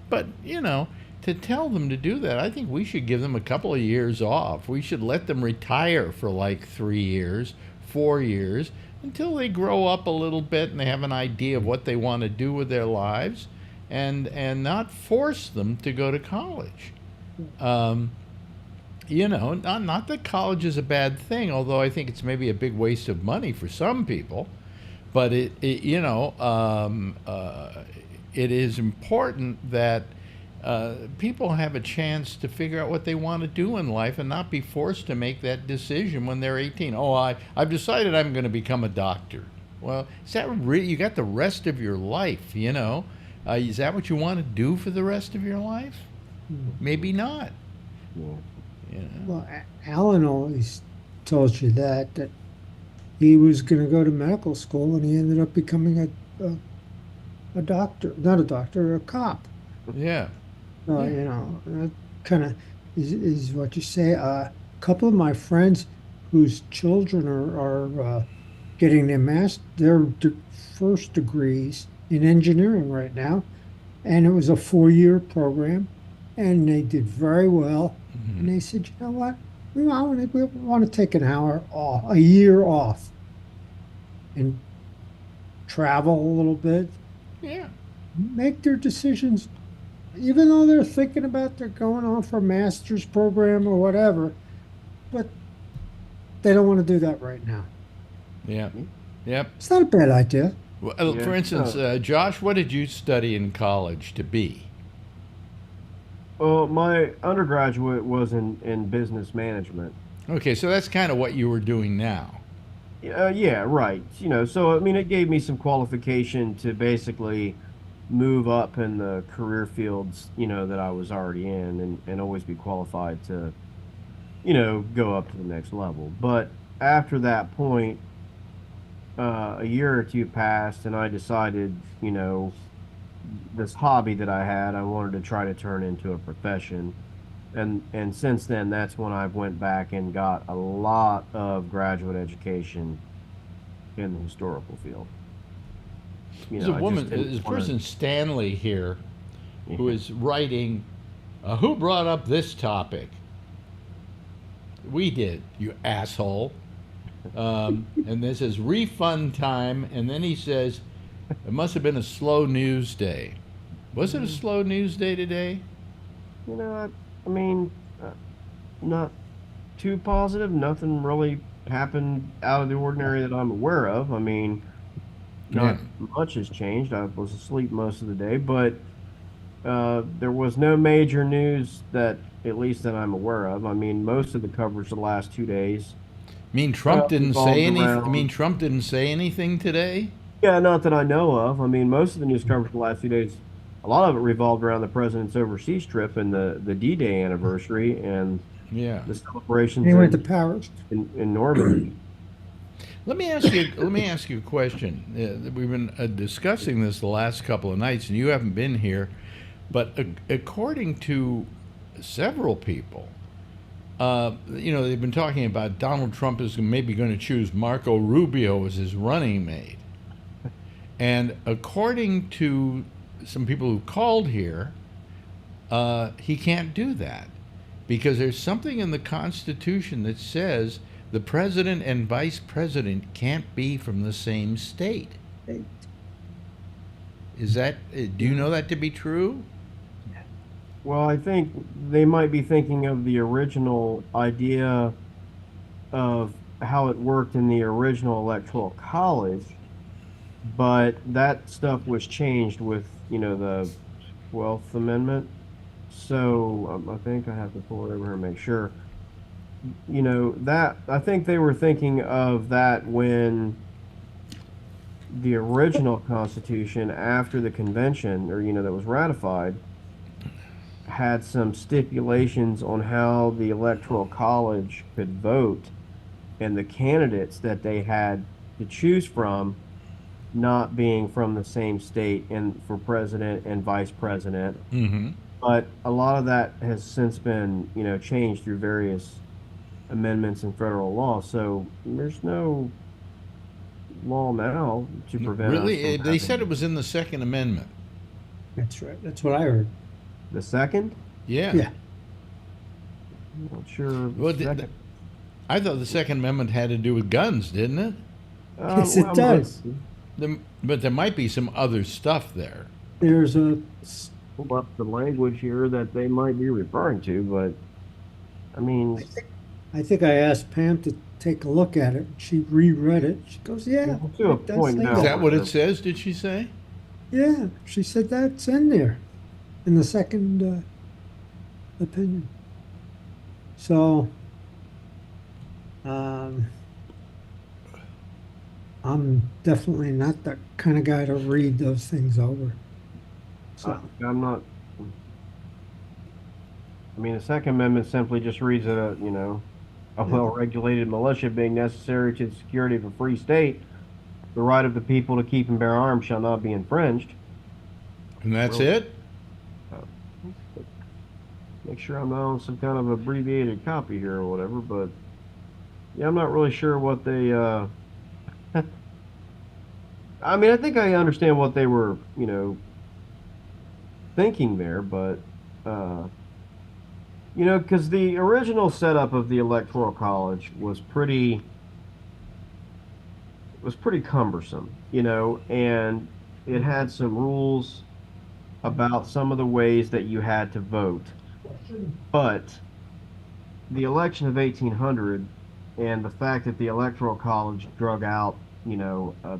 But, you know, to tell them to do that, I think we should give them a couple of years off. We should let them retire for like 3 years, 4 years, until they grow up a little bit and they have an idea of what they want to do with their lives, and not force them to go to college. You know, not that college is a bad thing, although I think it's maybe a big waste of money for some people. But it is important that people have a chance to figure out what they want to do in life and not be forced to make that decision when they're 18. Oh, I've decided I'm going to become a doctor. Well, is that really, you got the rest of your life, you know? Is that what you want to do for the rest of your life? Maybe not. Yeah. You know? well, Alan always told you that he was going to go to medical school, and he ended up becoming a doctor, not a doctor, a cop. Yeah. You know, that kind of is what you say. A couple of my friends whose children are getting their first degrees in engineering right now, and it was a 4-year program, and they did very well. And they said, you know what, we want to take an hour off, a year off, and travel a little bit, Yeah. make their decisions, even though they're thinking about they're going on for a master's program or whatever, but they don't want to do that right now. Yeah. Yep. It's not a bad idea. Well, Yeah. for instance, Oh. Josh, what did you study in college to be? Well, my undergraduate was in business management. Okay, so that's kind of what you were doing now. Yeah, right. You know, so I mean, it gave me some qualification to basically move up in the career fields, you know, that I was already in, and always be qualified to, you know, go up to the next level. But after that point, a year or two passed, and I decided, you know, this hobby that I had, I wanted to try to turn into a profession. And since then, that's when I went back and got a lot of graduate education in the historical field. You There's know, a I woman, just didn't there's a wanna- person, Stanley, here, who Yeah. is writing, who brought up this topic? We did, you asshole. And this is refund time, and then he says, it must have been a slow news day. Was it a slow news day today? You know, I mean, not too positive. Nothing really happened out of the ordinary that I'm aware of. I mean, not much has changed. I was asleep most of the day, but there was no major news that, at least that I'm aware of. I mean, most of the coverage the last 2 days. I mean, Trump didn't revolved say anything. I around- mean, Trump didn't say anything today. Yeah, not that I know of. I mean, most of the news coverage the last few days a lot of it revolved around the president's overseas trip and the D-Day anniversary and Yeah. the celebrations He went to Paris. in Normandy. Let me ask you. Let me ask you a question. We've been discussing this the last couple of nights, and you haven't been here. But according to several people, they've been talking about Donald Trump is maybe going to choose Marco Rubio as his running mate. And according to some people who called here, he can't do that because there's something in the Constitution that says the president and vice president can't be from the same state. Is that, do you know that to be true? Well, I think they might be thinking of the original idea of how it worked in the original Electoral College, but that stuff was changed with, the 12th Amendment. So I think I have to pull it over here and make sure. That I think they were thinking of that when the original Constitution, after the convention, or that was ratified, had some stipulations on how the Electoral College could vote and the candidates that they had to choose from not being from the same state and for president and vice president. Mm-hmm. But a lot of that has since been, changed through various amendments in federal law. So there's no law now to prevent. Really? Us They said it was in the Second Amendment. That's right. That's what I heard. The second? Yeah. Yeah. I'm not sure. Well, I thought the Second Amendment had to do with guns, didn't it? Yes, it does. But there might be some other stuff there. There's a Pull up the language here that they might be referring to, but I mean, I think I asked Pam to take a look at it. She reread it. She goes, "Yeah, to a it does point say now. Is that." that what it says, did she say? Yeah, she said that's in there in the second opinion. So, I'm definitely not the kind of guy to read those things over. So, I'm not. I mean, the Second Amendment simply just reads that a well-regulated militia being necessary to the security of a free state, the right of the people to keep and bear arms shall not be infringed. And that's Really? it? Make sure I'm not on some kind of abbreviated copy here or whatever, but yeah, I'm not really sure what they. I mean, I think I understand what they were, thinking there, but because the original setup of the Electoral College was pretty cumbersome, and it had some rules about some of the ways that you had to vote. But the election of 1800 and the fact that the Electoral College drug out, a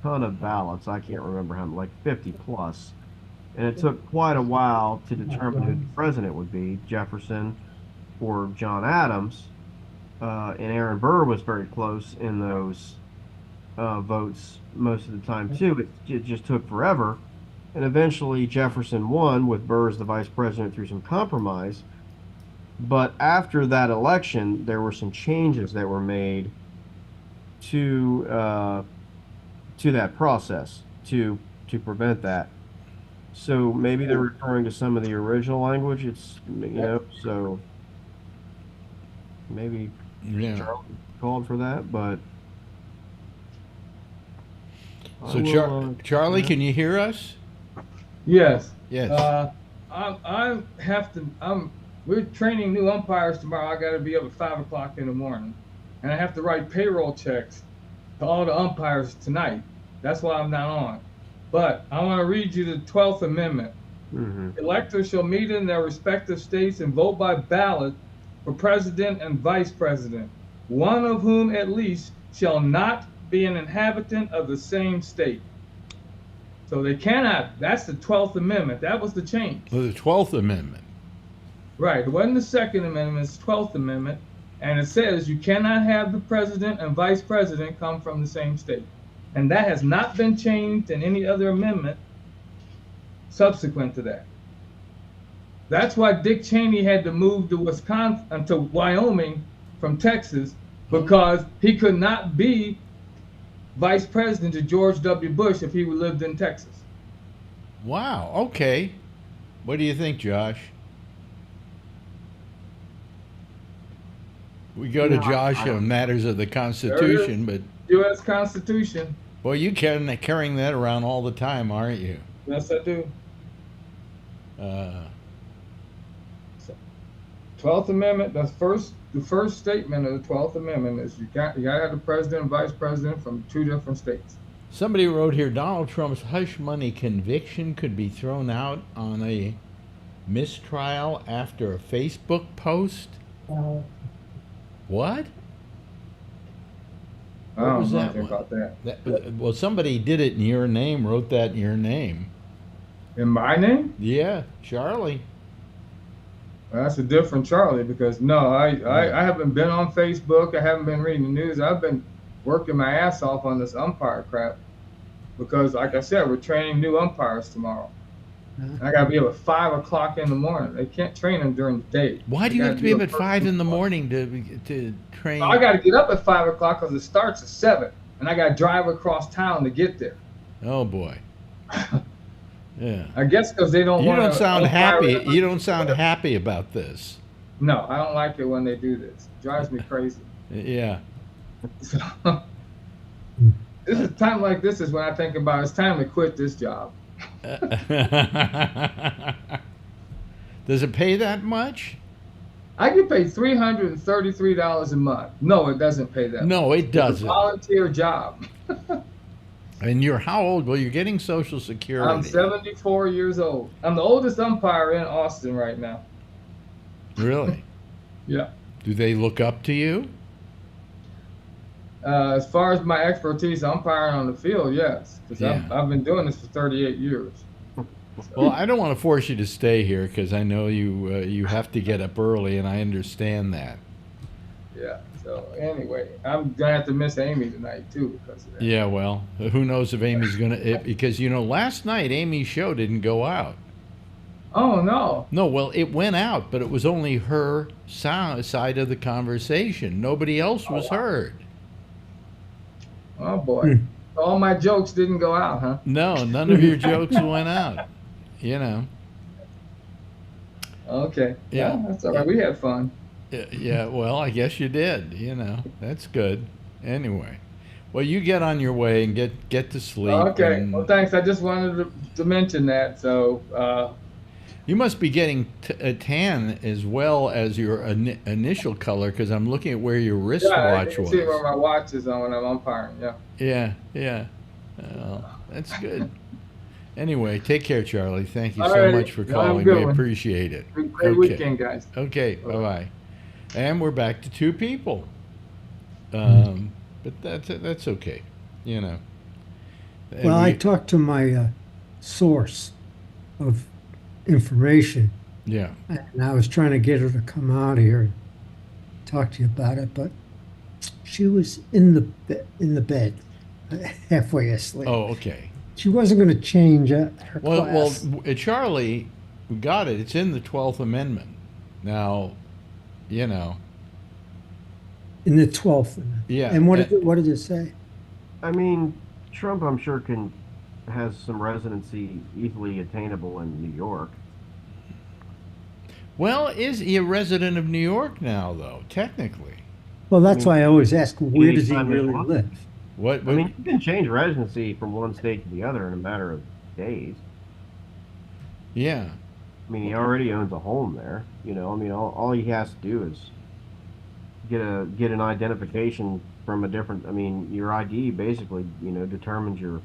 ton of ballots, I can't remember how many, like 50 plus, and it took quite a while to determine who the president would be, Jefferson or John Adams, and Aaron Burr was very close in those votes most of the time too. It just took forever. And eventually Jefferson won with Burr as the vice president through some compromise. But after that election, there were some changes that were made to that process to prevent that. So maybe they're referring to some of the original language. It's so maybe Charlie called for that, but. So Charlie, can you hear us? Yes. Yes. I have to. We're training new umpires tomorrow. I got to be up at 5 o'clock in the morning, and I have to write payroll checks to all the umpires tonight. That's why I'm not on. But I want to read you the 12th Amendment. Mm-hmm. Electors shall meet in their respective states and vote by ballot for president and vice president, one of whom at least shall not be an inhabitant of the same state. So they cannot. That's the 12th Amendment. That was the change. Well, the 12th Amendment. Right. It wasn't the Second Amendment. It's the 12th Amendment. And it says you cannot have the president and vice president come from the same state. And that has not been changed in any other amendment subsequent to that. That's why Dick Cheney had to move to Wisconsin, to Wyoming from Texas, because he could not be vice president to George W. Bush if he lived in Texas. Wow. Okay. What do you think, Josh? We go to Josh on matters of the Constitution, but U.S. Constitution. well, you carrying that around all the time, aren't you? Yes, I do. Uh, 12th Amendment. That's the first statement of the 12th Amendment is you got to have the president and vice president from 2 different states. Somebody wrote here, Donald Trump's hush money conviction could be thrown out on a mistrial after a Facebook post. What? I What don't was know that anything one? about that. Well, somebody did it in your name, wrote that in your name. In my name? Yeah, Charlie. Well, that's a different Charlie, because no, I haven't been on Facebook. I haven't been reading the news. I've been working my ass off on this umpire crap because, like I said, we're training new umpires tomorrow. I got to be up at 5 o'clock in the morning. They can't train them during the day. Why do you have to be up at 5 in the morning to train? I got to get up at 5 o'clock because it starts at 7, and I got to drive across town to get there. Oh boy. Yeah. I guess because they don't. You don't sound happy. You don't sound happy about this. No, I don't like it when they do this. It drives me crazy. Yeah. So, this is time like this is when I think about it's time to quit this job. Does it pay that much? I get paid $333 a month. No, it doesn't pay that. No, it It's a doesn't. volunteer job. And you're how old? Well, you're getting Social Security. I'm 74 years old. I'm the oldest umpire in Austin right now. Really? Yeah. Do they look up to you? As far as my expertise umpiring on the field, yes, because Yeah. I've been doing this for 38 years. Well, I don't want to force you to stay here because I know you have to get up early, and I understand that. Yeah. So anyway, I'm gonna have to miss Amy tonight too because of that. Yeah, well, who knows if Amy's gonna because last night Amy's show didn't go out. Oh no. No, well, it went out, but it was only her side of the conversation. Nobody else was heard. Oh boy. All my jokes didn't go out, huh? No, none of your jokes went out. Okay. Yeah. Well, that's all right. We had fun. Yeah, well, I guess you did. That's good. Anyway, well, you get on your way and get to sleep. Okay. and Well, thanks. I just wanted to mention that. So, you must be getting a tan as well as your initial color because I'm looking at where your yeah, wristwatch you can was. see where my watch is on when I'm umpiring. Yeah. Yeah. Well, that's good. Anyway, take care, Charlie. Thank you All so right. much for Have a calling. good We one. appreciate it. Great weekend, guys. Okay, bye-bye. And we're back to 2 people. But that's okay, And Well, I talked to my source of information, yeah. and I was trying to get her to come out here and talk to you about it, but she was in the bed, halfway asleep. Oh, okay. She wasn't going to change her Well, class. Charlie, we got it. It's in the 12th Amendment. Now, In the 12th. Yeah. And what did it say? I mean, Trump, I'm sure, has some residency easily attainable in New York. Well, is he a resident of New York now, though? Technically, Well, that's why I always ask, where does he anytime he really wants. live? what? I mean, you can change residency from one state to the other in a matter of days. Yeah. I mean, he already owns a home there. I mean, all he has to do is get an identification from a different. I mean, your ID basically, determines your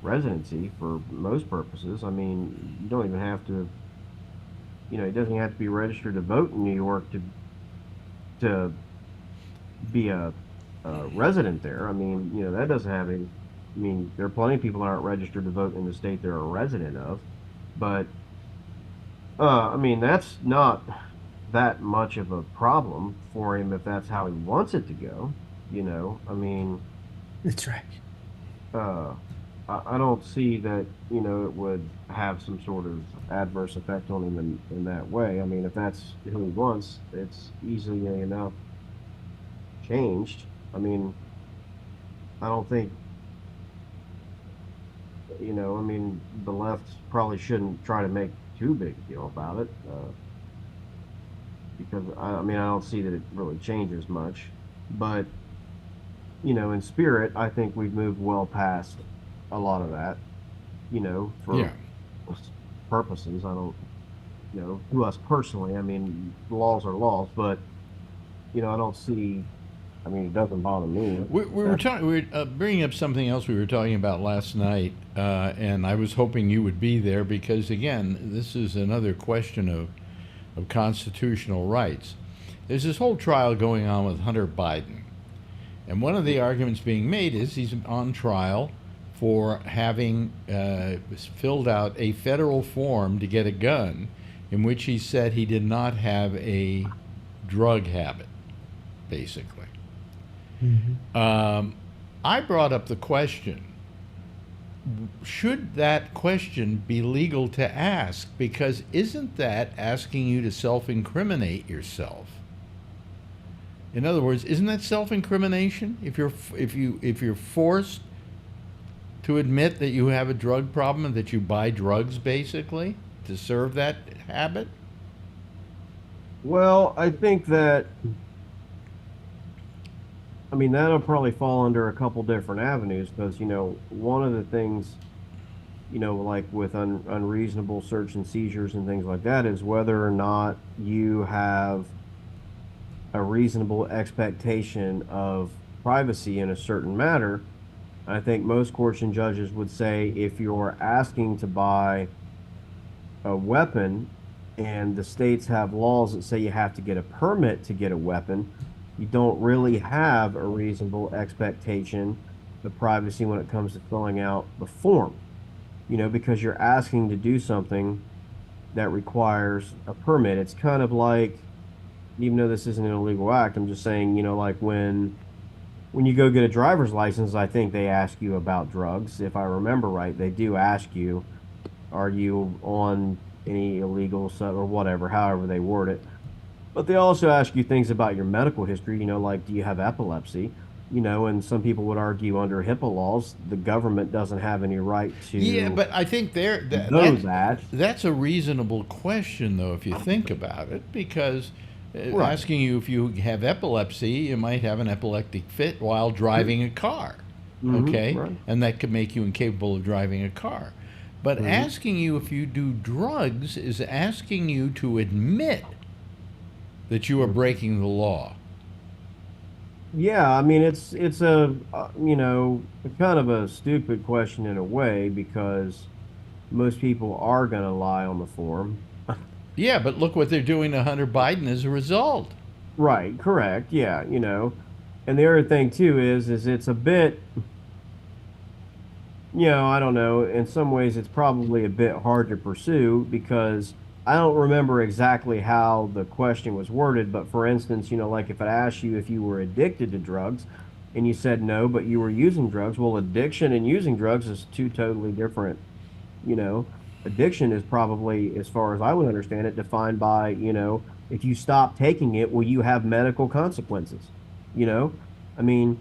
residency for most purposes. I mean, you don't even have to. It doesn't have to be registered to vote in New York to be a resident there. I mean, that doesn't have any. I mean, there are plenty of people that aren't registered to vote in the state they're a resident of, but I mean, that's not that much of a problem for him if that's how he wants it to go. I mean, That's right. I don't see that, it would have some sort of adverse effect on him in that way. I mean, if that's who he wants, it's easily enough changed. I mean, I don't think, I mean, the left probably shouldn't try to make too big a deal about it, because I mean, I don't see that it really changes much. But, in spirit, I think we've moved well past a lot of that, for Yeah. purposes. I don't, to us personally, I mean, laws are laws, but, I don't see, I mean, it doesn't bother me. We were talking. We were bringing up something else we were talking about last night, and I was hoping you would be there because, again, this is another question of constitutional rights. There's this whole trial going on with Hunter Biden, and one of the arguments being made is he's on trial for having filled out a federal form to get a gun, in which he said he did not have a drug habit, basically. I brought up the question, should that question be legal to ask? Because isn't that asking you to self-incriminate yourself? In other words, isn't that self-incrimination? If you're forced to admit that you have a drug problem and that you buy drugs, basically, to serve that habit? Well, I think that, I mean, that'll probably fall under a couple different avenues because, one of the things, like with unreasonable search and seizures and things like that is whether or not you have a reasonable expectation of privacy in a certain matter. I think most courts and judges would say if you're asking to buy a weapon and the states have laws that say you have to get a permit to get a weapon, you don't really have a reasonable expectation of privacy when it comes to filling out the form, because you're asking to do something that requires a permit. It's kind of like, even though this isn't an illegal act, I'm just saying, like when you go get a driver's license, I think they ask you about drugs. If I remember right, they do ask you, are you on any illegal stuff or whatever, however they word it. But they also ask you things about your medical history, like, do you have epilepsy? And some people would argue under HIPAA laws, the government doesn't have any right to. Yeah, but I think that's a reasonable question, though, if you think about it, because Right. asking you if you have epilepsy, you might have an epileptic fit while driving a car, okay? Right. And that could make you incapable of driving a car. But asking you if you do drugs is asking you to admit that you are breaking the law. Yeah, I mean, it's a, kind of a stupid question in a way because most people are going to lie on the form. Yeah, but look what they're doing to Hunter Biden as a result. Right, correct, yeah, And the other thing, too, is it's a bit, I don't know, in some ways it's probably a bit hard to pursue because I don't remember exactly how the question was worded, but for instance, like if it asked you if you were addicted to drugs and you said no, but you were using drugs, well, addiction and using drugs is two totally different, Addiction is probably, as far as I would understand it, defined by, if you stop taking it, will you have medical consequences? I mean,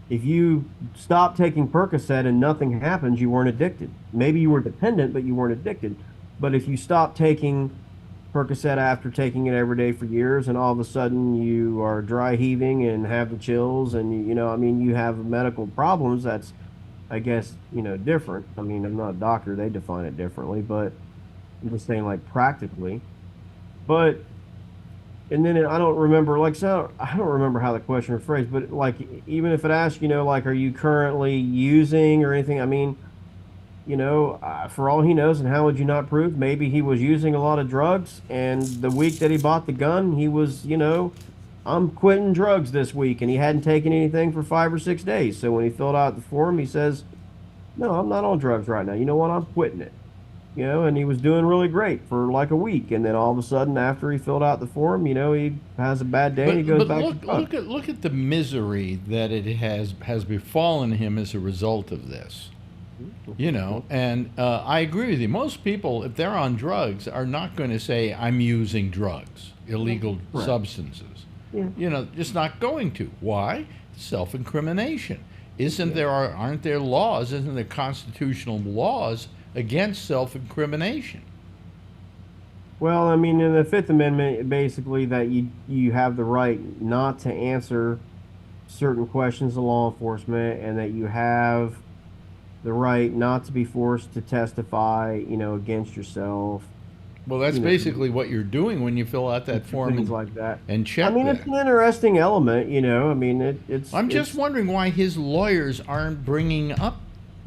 if you stop taking Percocet and nothing happens, you weren't addicted. Maybe you were dependent, but you weren't addicted. But if you stop taking Percocet after taking it every day for years and all of a sudden you are dry heaving and have the chills and, you have medical problems, that's, I guess, different. I mean, I'm not a doctor, they define it differently, but I'm just saying, like, practically. But, and then I don't remember, I don't remember how the question was phrased, but, like, even if it asks, like, are you currently using or anything, I mean, for all he knows, and how would you not prove, maybe he was using a lot of drugs, and the week that he bought the gun, he was, I'm quitting drugs this week, and he hadn't taken anything for 5 or 6 days. So when he filled out the form, he says, no, I'm not on drugs right now. You know what? I'm quitting it. And he was doing really great for like a week. And then all of a sudden, after he filled out the form, he has a bad day and he goes back to drugs. Look at the misery that it has befallen him as a result of this. You know, and I agree with you. Most people, if they're on drugs, are not going to say, I'm using drugs, illegal Right. substances. Yeah. You know, just not going to. Why? Self-incrimination. Aren't there laws, isn't there constitutional laws against self-incrimination? Well, I mean, in the Fifth Amendment, basically that you have the right not to answer certain questions of law enforcement, and that you have the right not to be forced to testify, against yourself. Well, that's You know, basically what you're doing when you fill out that form things and, like that. and check I mean, that. it's an interesting element, I mean, it's. I'm just it's, wondering why his lawyers aren't bringing up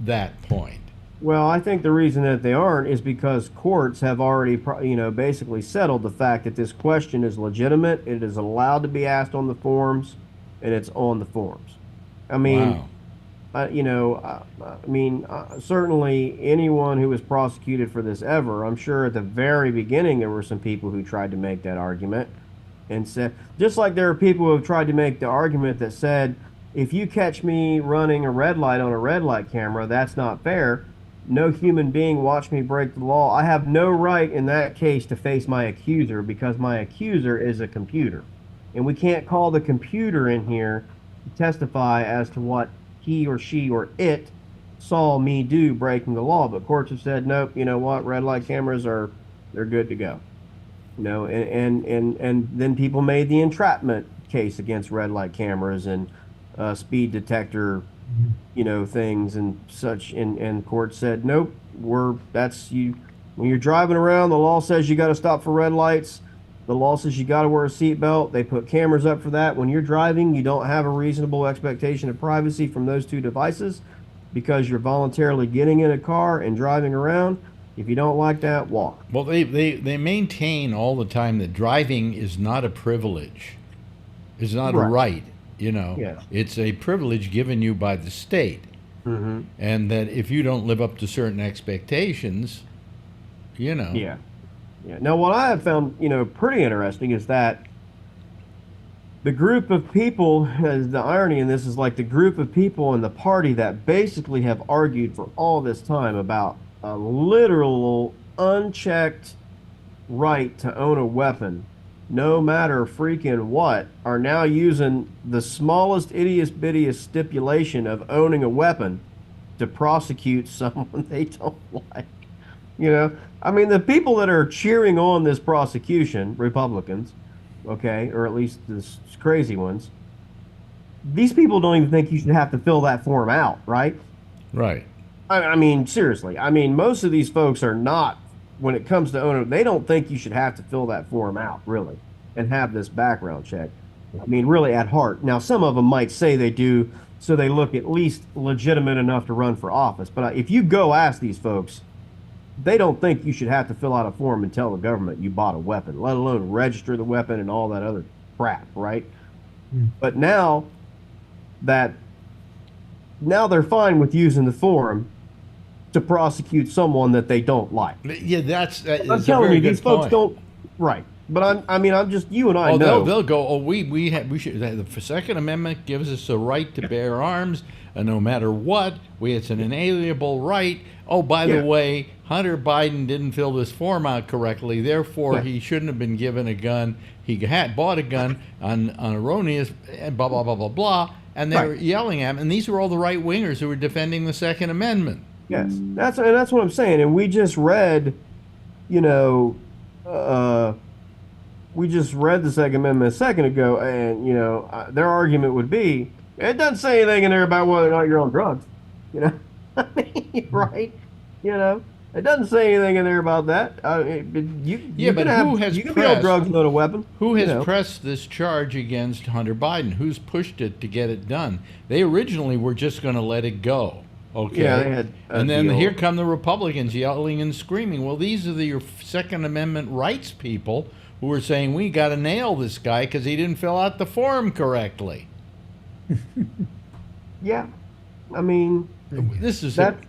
that point. Well, I think the reason that they aren't is because courts have already, basically settled the fact that this question is legitimate. It is allowed to be asked on the forms, and it's on the forms. I mean, Wow. certainly anyone who was prosecuted for this ever, I'm sure at the very beginning there were some people who tried to make that argument and said, just like there are people who have tried to make the argument that said, if you catch me running a red light on a red light camera, that's not fair. No human being watched me break the law. I have no right in that case to face my accuser because my accuser is a computer. And we can't call the computer in here to testify as to what he or she or it saw me do breaking the law. But courts have said, nope, you know what, red light cameras they're good to go. And then people made the entrapment case against red light cameras and speed detector, things and such. And courts said, nope, that's you. When you're driving around, the law says you got to stop for red lights. The law says you got to wear a seatbelt. They put cameras up for that. When you're driving, you don't have a reasonable expectation of privacy from those two devices because you're voluntarily getting in a car and driving around. If you don't like that, walk. Well, they maintain all the time that driving is not a privilege. It's not a right, Yeah. It's a privilege given you by the state. Mm-hmm. And that if you don't live up to certain expectations, Yeah. Yeah. Now, what I have found, pretty interesting is that the group of people, the irony in this is like the group of people in the party that basically have argued for all this time about a literal unchecked right to own a weapon, no matter freaking what, are now using the smallest, ittiest, bittiest stipulation of owning a weapon to prosecute someone they don't like. I mean, the people that are cheering on this prosecution, Republicans, okay, or at least the crazy ones, these people don't even think you should have to fill that form out, right? right. I mean, seriously. I mean, most of these folks are not, when it comes to owner, they don't think you should have to fill that form out, really, and have this background check. I mean, really at heart. Now, some of them might say they do, so they look at least legitimate enough to run for office. But if you go ask these folks, they don't think you should have to fill out a form and tell the government you bought a weapon, let alone register the weapon and all that other crap, right? But now they're fine with using the form to prosecute someone that they don't like. Yeah, that's I'm a telling very you, good these folks point. don't. Right. But I'm just, you and I Oh, know. they'll go. Oh, we should. The Second Amendment gives us the right to bear arms, and no matter what, it's an inalienable right. Oh, by the way, Hunter Biden didn't fill this form out correctly, therefore he shouldn't have been given a gun. He bought a gun on erroneous, and blah blah blah blah blah. And they were yelling at him. And these were all the right wingers who were defending the Second Amendment. Yes, that's what I'm saying. And we just read, we just read the Second Amendment a second ago, and their argument would be, it doesn't say anything in there about whether or not you're on drugs. I mean, right? It doesn't say anything in there about that. You can be on drugs and own a weapon. Who has pressed this charge against Hunter Biden? Who's pushed it to get it done? They originally were just going to let it go. Okay. Yeah, they had and then here come the Republicans yelling and screaming. Well, these are your Second Amendment rights people who are saying we got to nail this guy because he didn't fill out the form correctly. Yeah, I mean, that's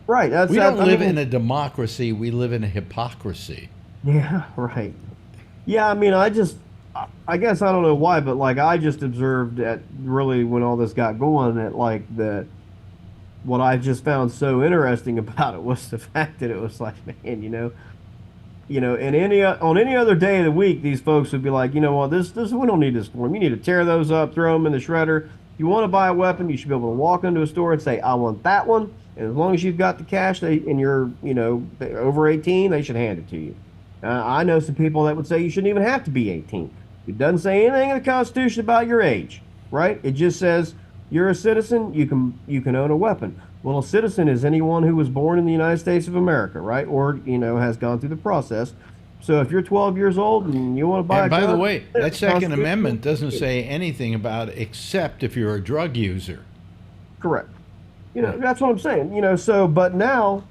right. We don't live in a democracy. We live in a hypocrisy. Yeah, right. Yeah, I mean, I guess I don't know why, but like I just observed that really when all this got going that like the what I just found so interesting about it was the fact that it was like, man, in on any other day of the week, these folks would be like, you know what, this we don't need this for them. You need to tear those up, throw them in the shredder. If you want to buy a weapon, you should be able to walk into a store and say, I want that one. And as long as you've got the cash, and you're over 18, they should hand it to you. I know some people that would say you shouldn't even have to be 18. It doesn't say anything in the Constitution about your age, right? It just says you're a citizen, you can own a weapon. Well, a citizen is anyone who was born in the United States of America, right? Or, has gone through the process. So if you're 12 years old and you want to buy a gun... And by the way, that Second Amendment doesn't say anything about except if you're a drug user. Correct. That's what I'm saying. But now,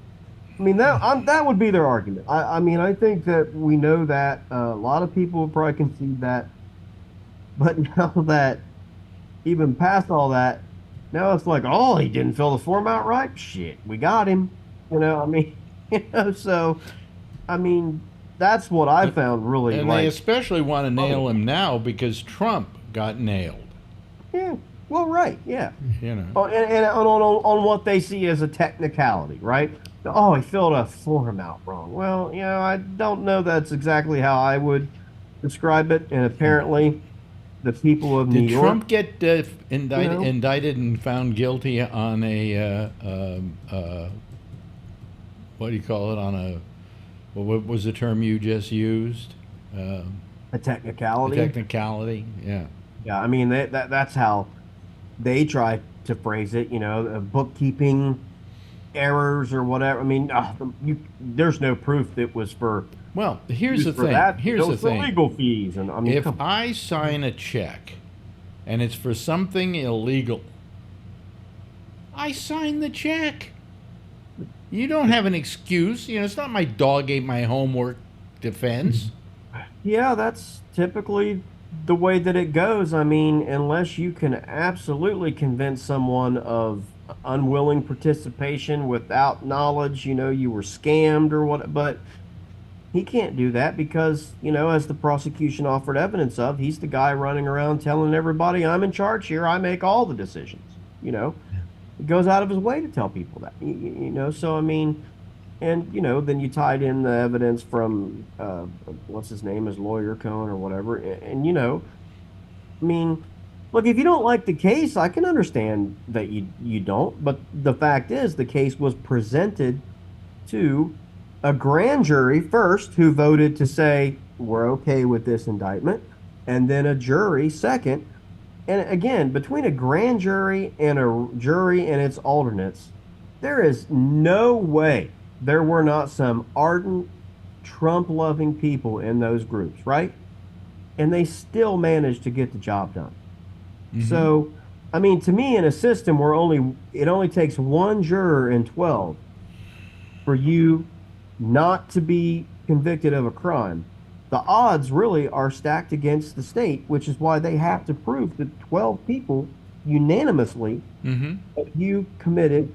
that would be their argument. I think that we know that a lot of people would probably concede that. But now that, even past all that, now it's like, oh, he didn't fill the form out right? Shit, we got him. So, that's what I found really. And they especially want to nail him now because Trump got nailed. Yeah, well, right, yeah. And on what they see as a technicality, right? Oh, he filled a form out wrong. Well, I don't know that's exactly how I would describe it, and apparently the people of New York... Did Trump get indicted and found guilty on a, what do you call it, on a, what was the term you just used? A technicality? A technicality, yeah. Yeah, that's how they try to phrase it, bookkeeping errors or whatever. There's no proof that it was for... Well, here's the thing. Here's the thing. Legal fees, and if I sign a check and it's for something illegal, I sign the check. You don't have an excuse. It's not my dog ate my homework defense. Yeah, that's typically the way that it goes. Unless you can absolutely convince someone of unwilling participation without knowledge, you were scammed or what, but he can't do that because, as the prosecution offered evidence of, he's the guy running around telling everybody, I'm in charge here, I make all the decisions. He goes out of his way to tell people that, so and then you tied in the evidence from what's his name, his lawyer Cohen or whatever, and look, if you don't like the case, I can understand that you don't, but the fact is the case was presented to a grand jury first, who voted to say we're okay with this indictment, and then a jury second. And again, between a grand jury and a jury and its alternates, there is no way there were not some ardent Trump-loving people in those groups, right? And they still managed to get the job done. Mm-hmm. So, to me, in a system where it only takes one juror in 12 for you not to be convicted of a crime, the odds really are stacked against the state, which is why they have to prove to 12 people unanimously that you committed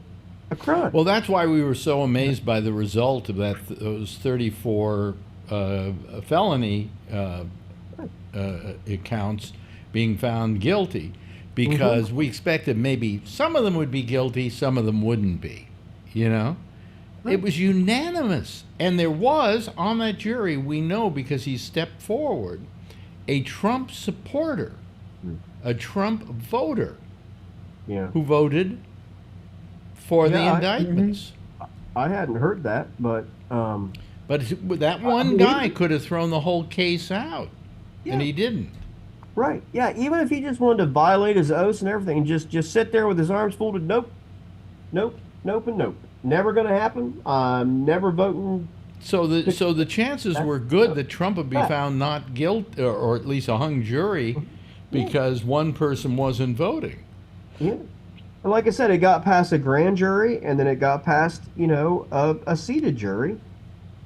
a crime. Well, that's why we were so amazed by the result of those 34 felony counts being found guilty, because we expected maybe some of them would be guilty, some of them wouldn't be, Right. It was unanimous. And there was, on that jury, we know because he stepped forward, a Trump supporter, a Trump voter, who voted for the indictments. I hadn't heard that, but that one guy could have thrown the whole case out, and he didn't. Right. Yeah, even if he just wanted to violate his oaths and everything, and just sit there with his arms folded, nope, and nope. Never going to happen. I'm never voting. So the chances were good that Trump would be found not guilty, or at least a hung jury, because one person wasn't voting. Yeah. And like I said, it got past a grand jury, and then it got past, a seated jury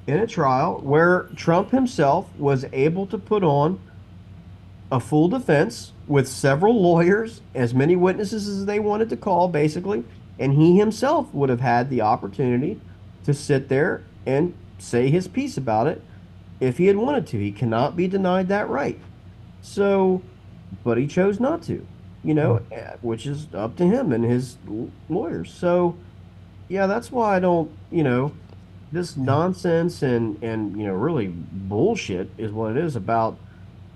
in a trial where Trump himself was able to put on a full defense with several lawyers, as many witnesses as they wanted to call, basically. And he himself would have had the opportunity to sit there and say his piece about it if he had wanted to. He cannot be denied that right. So, but he chose not to, which is up to him and his lawyers. So, Yeah, that's why I don't, this nonsense and really bullshit is what it is about,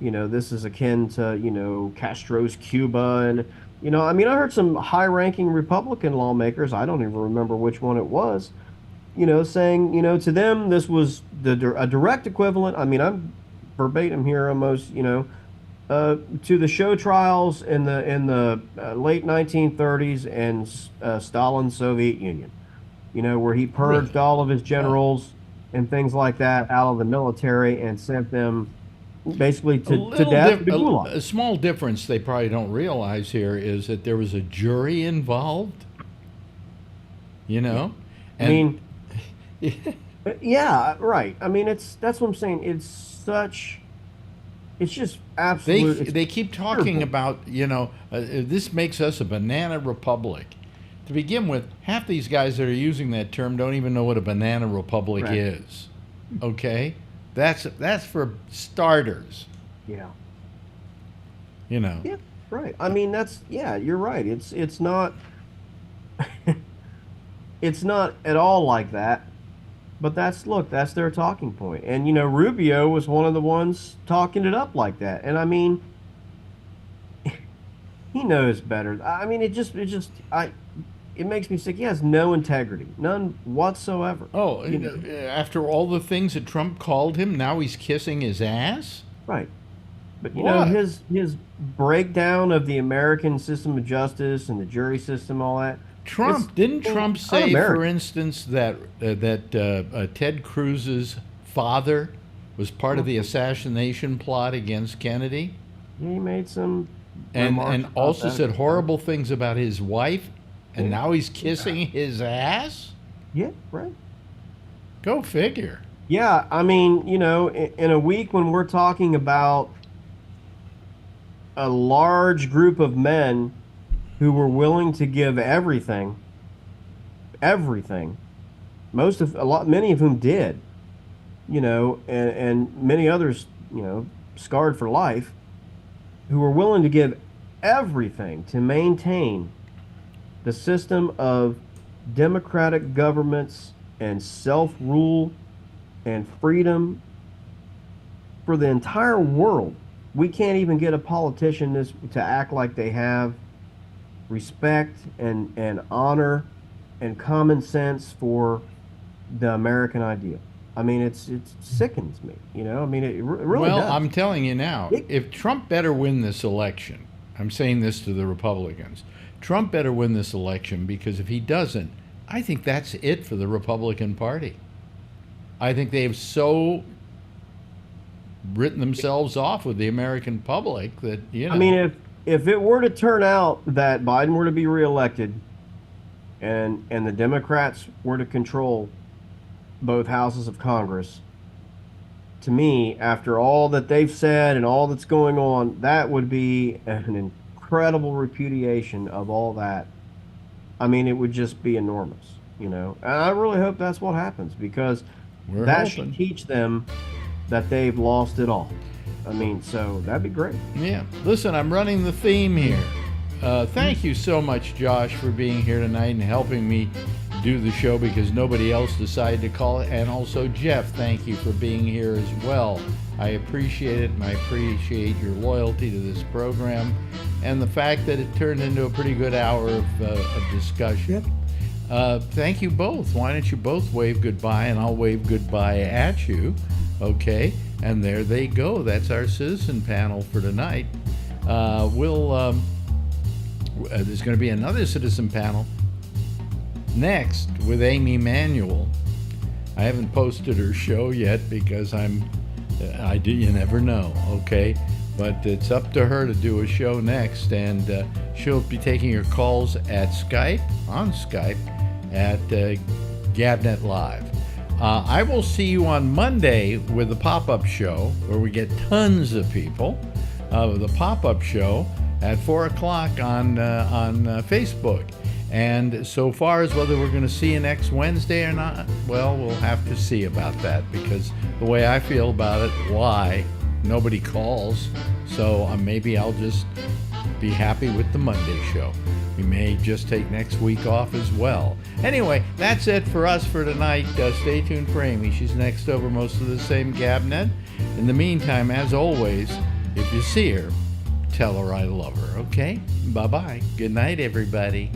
this is akin to, Castro's Cuba and, I mean, I heard some high-ranking Republican lawmakers, I don't even remember which one it was, saying, to them this was a direct equivalent. I mean, I'm verbatim here almost, to the show trials in the late 1930s and Stalin's Soviet Union, where he purged Really? all of his Oh. generals and things like that out of the military and sent them basically A to little death to gulag. a small difference they probably don't realize here is that there was a jury involved, I and mean, yeah, right. I mean, that's what I'm saying. It's just absolute. It's they keep talking terrible. about this makes us a banana republic. To begin with, half these guys that are using that term don't even know what a banana republic Right. is. Okay, that's for starters. Yeah. You know. Yeah, right. I mean, yeah, you're right. It's not it's not at all like that. But that's their talking point. And Rubio was one of the ones talking it up like that. And I mean, he knows better. I mean, it makes me sick. He has no integrity, none whatsoever. Oh, You know, after all the things that Trump called him, now he's kissing his ass? right. But What? his breakdown of the American system of justice and the jury system, all that. Trump, didn't Trump say, for un-American. instance, that Ted Cruz's father was part of the assassination plot against Kennedy? He made some And remarks and about also that. said horrible things about his wife, and Yeah. now he's kissing his ass? Yeah, right. Go figure. Yeah, I mean, in a week when we're talking about a large group of men who were willing to give everything, many of whom did, and many others, scarred for life, who were willing to give everything to maintain the system of democratic governments and self-rule and freedom for the entire world. We can't even get a politician to act like they have respect and honor and common sense for the American ideal. I mean, it sickens me. I mean, it really Well, does. I'm telling you now, It- if Trump better win this election, I'm saying this to the Republicans, Trump better win this election, because if he doesn't, I think that's it for the Republican Party. I think they've so written themselves off with the American public that, I mean, if it were to turn out that Biden were to be reelected, and the Democrats were to control both houses of Congress, to me, after all that they've said and all that's going on, that would be an incredible repudiation of all that. I mean, it would just be enormous, And I really hope that's what happens, because We're that hoping. should teach them that they've lost it all. I mean, so that'd be great. Yeah. Listen, I'm running the theme here. Thank you so much, Josh, for being here tonight and helping me do the show, because nobody else decided to call it. And also, Jeff, thank you for being here as well. I appreciate it, and I appreciate your loyalty to this program and the fact that it turned into a pretty good hour of discussion. Thank you both. Why don't you both wave goodbye, and I'll wave goodbye at you. Okay? And there they go. That's our citizen panel for tonight. There's going to be another citizen panel next with Amy Manuel. I haven't posted her show yet because you never know, okay? But it's up to her to do a show next, and she'll be taking your calls on Skype at Gabnet Live. I will see you on Monday with the pop-up show, where we get tons of people. The pop-up show at 4 o'clock on Facebook. And so far as whether we're going to see you next Wednesday or not, well, we'll have to see about that, because the way I feel about it, why? Nobody calls. So maybe I'll just be happy with the Monday show. We may just take next week off as well. Anyway, that's it for us for tonight. Stay tuned for Amy. She's next over, most of the same Gabnet. In the meantime, as always, if you see her, tell her I love her, okay? Bye-bye. Good night, everybody.